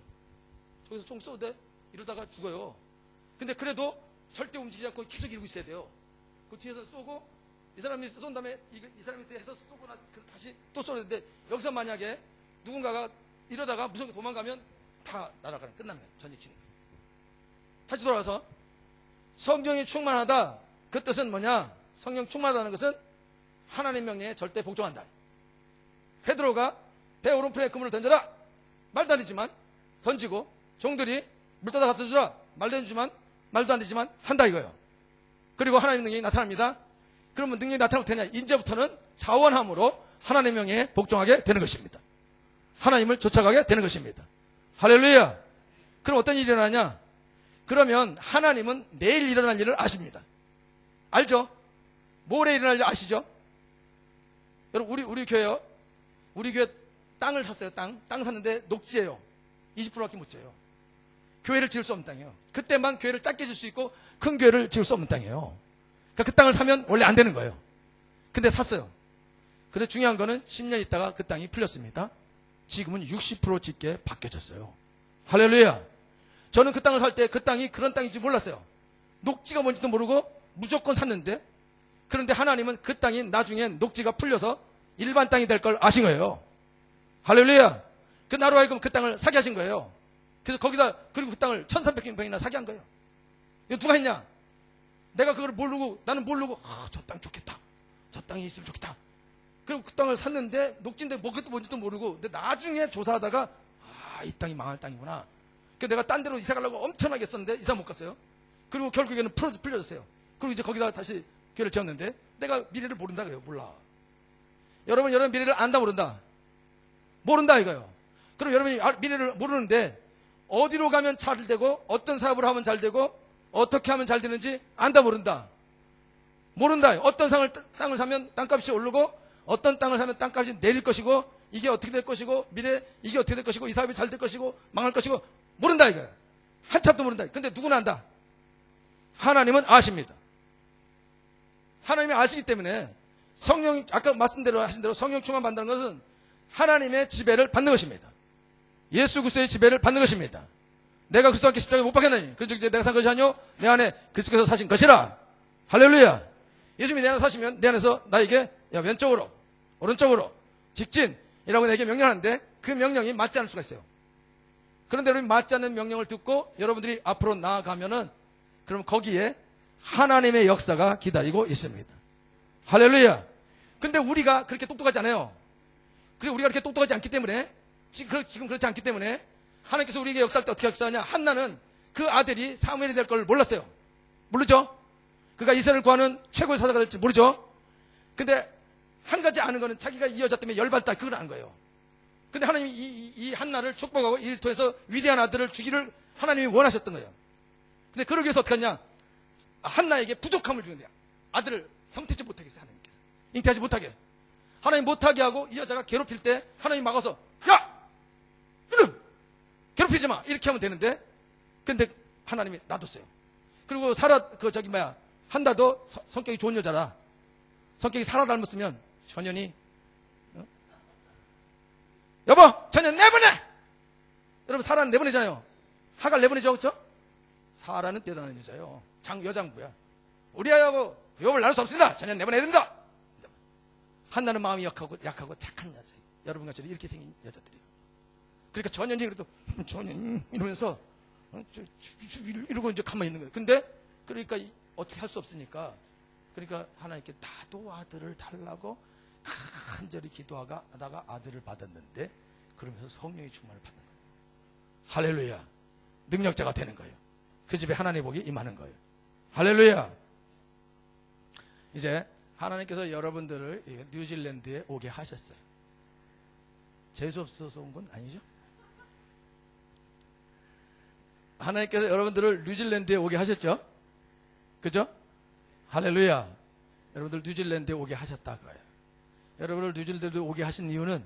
S1: 저기서 총 쏘대 이러다가 죽어요. 근데 그래도 절대 움직이지 않고 계속 이러고 있어야 돼요. 그 뒤에서 쏘고 이 사람이 쏜 다음에 이 사람이 해서 쏘고 다시 또 쏘는데 여기서 만약에 누군가가 이러다가 무섭게 도망가면 다 날아가는 끝나면 전쟁 치는 거예요. 다시 돌아와서 성령이 충만하다. 그 뜻은 뭐냐? 성령 충만하다는 것은 하나님 명령에 절대 복종한다. 베드로가 배 오른편에 그물을 던져라. 말도 안 되지만 던지고 종들이 물 떠다 갖다 주라. 말도 안 되지만 한다 이거예요. 그리고 하나님 능력이 나타납니다. 그러면 능력이 나타나면 되냐? 이제부터는 자원함으로 하나님 명령에 복종하게 되는 것입니다. 하나님을 쫓아가게 되는 것입니다. 할렐루야. 그럼 어떤 일이 일어나냐? 그러면 하나님은 내일 일어날 일을 아십니다. 알죠? 모레 일어날 일 아시죠? 여러분, 우리 교회요. 우리 교회 땅을 샀어요. 땅 샀는데 녹지예요. 20%밖에 못 지어요. 교회를 지을 수 없는 땅이에요. 그때만 교회를 작게 지을 수 있고 큰 교회를 지을 수 없는 땅이에요. 그러니까 그 땅을 사면 원래 안 되는 거예요. 근데 샀어요. 근데 중요한 거는 10년 있다가 그 땅이 풀렸습니다. 지금은 60% 짓게 바뀌어졌어요. 할렐루야. 저는 그 땅을 살 때 그 땅이 그런 땅인지 몰랐어요. 녹지가 뭔지도 모르고 무조건 샀는데, 그런데 하나님은 그 땅이 나중엔 녹지가 풀려서 일반 땅이 될 걸 아신 거예요. 할렐루야. 그 나로 하여금 그 땅을 사게 하신 거예요. 그래서 그리고 그 땅을 1300평이나 사게 한 거예요. 이거 누가 했냐? 내가 그걸 나는 모르고, 저 땅 좋겠다. 저 땅이 있으면 좋겠다. 그리고 그 땅을 샀는데, 녹지인데 그것도 뭔지도 모르고, 근데 나중에 조사하다가, 이 땅이 망할 땅이구나. 그 내가 딴 데로 이사 가려고 엄청나게 했었는데 이사 못 갔어요. 그리고 결국에는 풀려졌어요. 그리고 이제 거기다 다시 교회를 지었는데 내가 미래를 모른다 그래요. 몰라. 여러분 미래를 안다 모른다? 모른다 이거요. 그럼 여러분이 미래를 모르는데 어디로 가면 잘 되고 어떤 사업을 하면 잘 되고 어떻게 하면 잘 되는지 안다 모른다? 모른다. 어떤 땅을 사면 땅값이 오르고 어떤 땅을 사면 땅값이 내릴 것이고 이게 어떻게 될 것이고 미래 이게 어떻게 될 것이고 이 사업이 잘 될 것이고 망할 것이고 모른다 이거야. 한참도 모른다. 근데 누구나 안다? 하나님은 아십니다. 하나님이 아시기 때문에 성령 아까 말씀대로 하신 대로 성령 충만 받는 것은 하나님의 지배를 받는 것입니다. 예수 그리스도의 지배를 받는 것입니다. 내가 그리스도와 함께 십자가에 못 박혔나니 그런즉 이제 내가 산 것이 아니요 내 안에 그리스도께서 사신 것이라. 할렐루야. 예수님이 내 안에 사시면 내 안에서 나에게 야 왼쪽으로 오른쪽으로 직진이라고 내게 명령하는데 그 명령이 맞지 않을 수가 있어요. 그런데 여러분 맞지 않는 명령을 듣고 여러분들이 앞으로 나아가면은 그럼 거기에 하나님의 역사가 기다리고 있습니다. 할렐루야. 근데 우리가 그렇게 똑똑하지 않아요. 그리고 우리가 그렇게 똑똑하지 않기 때문에 지금 그렇지 않기 때문에 하나님께서 우리에게 역사할 때 어떻게 역사하냐. 한나는 그 아들이 사무엘이 될 걸 몰랐어요. 모르죠? 그가 이스라엘을 구하는 최고의 사자가 될지 모르죠? 근데 한 가지 아는 거는 자기가 이 여자 때문에 열받다 그걸 아는 거예요. 근데 하나님이 이 한나를 축복하고 이 일터에서 위대한 아들을 주기를 하나님이 원하셨던 거예요. 근데 그러기 위해서 어떻게 하냐. 한나에게 부족함을 주는데요. 아들을 성태지 못하게 했어요. 하나님께서 잉태하지 못하게. 하나님 못하게 하고 이 여자가 괴롭힐 때 하나님 막아서 야! 이놈! 괴롭히지 마! 이렇게 하면 되는데 근데 하나님이 놔뒀어요. 그리고 한나도 성격이 좋은 여자라. 성격이 사라 닮았으면 전현이 여보 전현 내보내! 여러분 사라는 내보내잖아요. 하갈 내보내죠. 그렇죠? 사라는 대단한 여자예요. 여장부야. 우리 아이하고 유업을 나눌 수 없습니다. 전현 내보내야 된다. 한나는 마음이 약하고 착한 여자예요. 여러분같이 이렇게 생긴 여자들이에요. 그러니까 전현이 그래도 전현 이러면서 이러고 이제 가만히 있는 거예요. 근데 그러니까 어떻게 할 수 없으니까 그러니까 하나님께 나도 아들을 달라고 간절히 기도하다가 아들을 받았는데 그러면서 성령의 충만을 받는 거예요. 할렐루야. 능력자가 되는 거예요. 그 집에 하나님의 복이 임하는 거예요. 할렐루야. 이제 하나님께서 여러분들을 뉴질랜드에 오게 하셨어요. 재수 없어서 온 건 아니죠? 하나님께서 여러분들을 뉴질랜드에 오게 하셨죠? 그죠? 할렐루야. 여러분들 뉴질랜드에 오게 하셨다고요. 여러분을 뉴질랜드에 오게 하신 이유는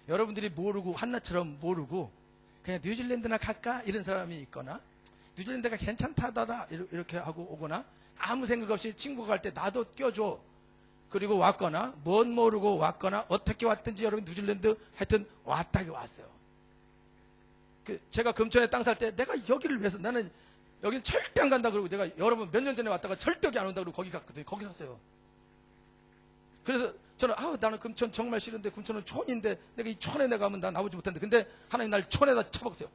S1: 여러분들이 모르고 한나처럼 모르고 그냥 뉴질랜드나 갈까? 이런 사람이 있거나 뉴질랜드가 괜찮다더라 이렇게 하고 오거나 아무 생각 없이 친구가 갈 때 나도 껴줘 그리고 왔거나 뭔 모르고 왔거나 어떻게 왔든지 여러분 뉴질랜드 하여튼 왔다가 왔어요. 제가 금천에 땅 살 때 내가 여기를 위해서 나는 여기는 절대 안 간다 그러고 내가 여러분 몇 년 전에 왔다가 절대 여기 안 온다 그러고 거기 갔거든요. 거기 샀어요. 그래서 저는 나는 금천 정말 싫은데 금천은 촌인데 내가 이 촌에 내가 가면 난 나오지 못했는데 근데 하나님 날 촌에다 쳐박세요.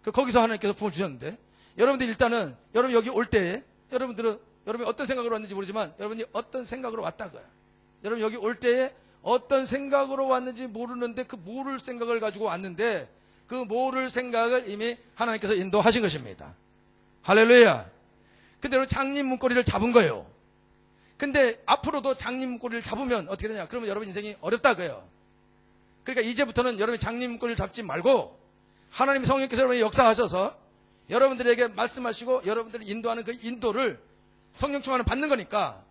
S1: 거기서 하나님께서 부을 주셨는데 여러분들 일단은 여러분 여기 올 때에 여러분이 어떤 생각으로 왔는지 모르지만 여러분이 어떤 생각으로 왔다고요. 여러분 여기 올 때에 어떤 생각으로 왔는지 모르는데 그 모를 생각을 가지고 왔는데 그 모를 생각을 이미 하나님께서 인도하신 것입니다. 할렐루야. 근데 여러분 장님 문고리를 잡은 거예요. 근데 앞으로도 장님 문고리를 잡으면 어떻게 되냐? 그러면 여러분 인생이 어렵다고요. 그러니까 이제부터는 여러분이 장님 문고리를 잡지 말고 하나님 성령께서 여러분이 역사하셔서 여러분들에게 말씀하시고 여러분들을 인도하는 그 인도를 성령 충만을 받는 거니까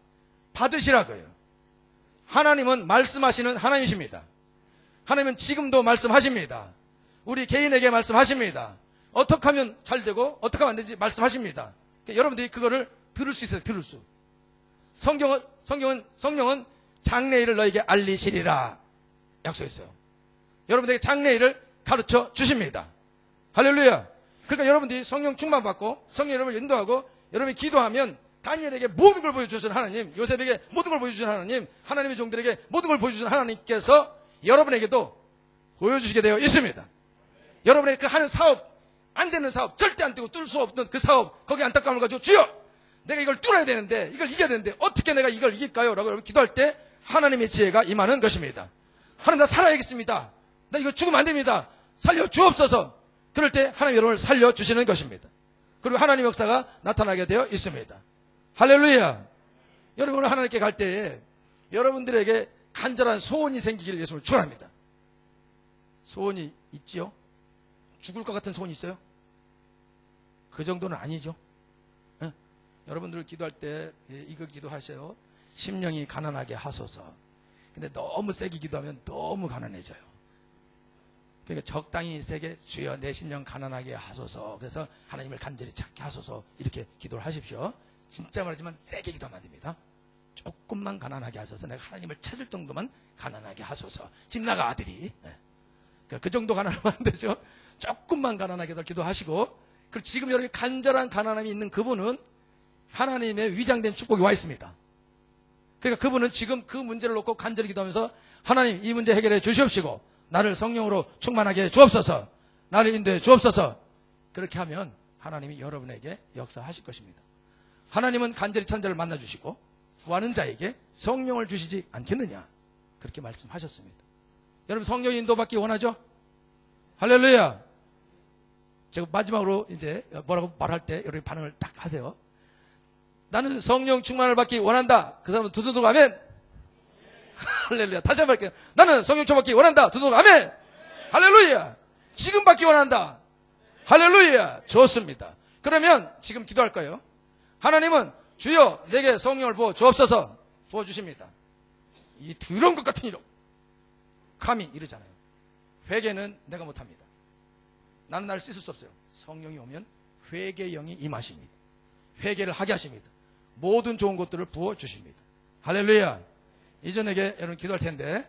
S1: 받으시라고요. 하나님은 말씀하시는 하나님이십니다. 하나님은 지금도 말씀하십니다. 우리 개인에게 말씀하십니다. 어떻게 하면 잘 되고 어떻게 하면 안 되는지 말씀하십니다. 그러니까 여러분들이 그거를 들을 수 있어요. 들을 수. 성령은 장래일을 너에게 알리시리라 약속했어요. 여러분들에게 장래일을 가르쳐 주십니다. 할렐루야. 그러니까 여러분들이 성령 충만 받고 성령 여러분을 인도하고 여러분이 기도하면 다니엘에게 모든 걸 보여주신 하나님, 요셉에게 모든 걸 보여주신 하나님, 하나님의 종들에게 모든 걸 보여주신 하나님께서 여러분에게도 보여주시게 되어 있습니다. 여러분의 그 하는 사업, 안 되는 사업, 절대 안 되고 뚫을 수 없는 그 사업, 거기 안타까움을 가지고 주여! 내가 이걸 뚫어야 되는데, 이걸 이겨야 되는데, 어떻게 내가 이걸 이길까요? 라고 여러분 기도할 때 하나님의 지혜가 임하는 것입니다. 하나님 나 살아야겠습니다. 나 이거 죽으면 안 됩니다. 살려 주옵소서. 그럴 때 하나님 여러분을 살려 주시는 것입니다. 그리고 하나님 역사가 나타나게 되어 있습니다. 할렐루야. 여러분 하나님께 갈 때에 여러분들에게 간절한 소원이 생기기를 예수님을 축원합니다. 소원이 있지요? 죽을 것 같은 소원이 있어요? 그 정도는 아니죠. 예? 여러분들 기도할 때 이거 기도하세요. 심령이 가난하게 하소서. 근데 너무 세게 기도하면 너무 가난해져요. 그러니까 적당히 세게 주여 내 심령 가난하게 하소서. 그래서 하나님을 간절히 찾게 하소서. 이렇게 기도를 하십시오. 진짜 말하지만 세게 기도하면 안 됩니다. 조금만 가난하게 하소서. 내가 하나님을 찾을 정도만 가난하게 하소서. 집 나가 아들이. 그 정도 가난하면 안 되죠. 조금만 가난하게 기도하시고, 그리고 지금 여러분이 간절한 가난함이 있는 그분은 하나님의 위장된 축복이 와 있습니다. 그러니까 그분은 지금 그 문제를 놓고 간절히 기도하면서 하나님 이 문제 해결해 주시옵시고 나를 성령으로 충만하게 주옵소서. 나를 인도해 주옵소서. 그렇게 하면 하나님이 여러분에게 역사하실 것입니다. 하나님은 간절히 찾는 자를 만나주시고 구하는 자에게 성령을 주시지 않겠느냐, 그렇게 말씀하셨습니다. 여러분 성령 인도받기 원하죠? 할렐루야. 제가 마지막으로 이제 뭐라고 말할 때 여러분 반응을 딱 하세요. 나는 성령 충만을 받기 원한다. 그 사람은 두두두고 아멘. 할렐루야. 다시 한번 할게요. 나는 성령 충만 받기 원한다. 두두두고 아멘. 할렐루야. 지금 받기 원한다. 할렐루야. 좋습니다. 그러면 지금 기도할 거예요. 하나님은 주여 내게 성령을 부어 주옵소서. 부어주십니다. 이 더러운 것 같은 이름 감히 이러잖아요. 회개는 내가 못합니다. 나는 나를 씻을 수 없어요. 성령이 오면 회개의 영이 임하십니다. 회개를 하게 하십니다. 모든 좋은 것들을 부어주십니다. 할렐루야. 이전에게 여러분 기도할 텐데,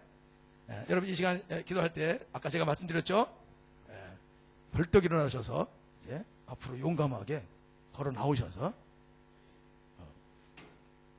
S1: 여러분 이 시간 기도할 때 아까 제가 말씀드렸죠? 벌떡 일어나셔서 이제 앞으로 용감하게 걸어 나오셔서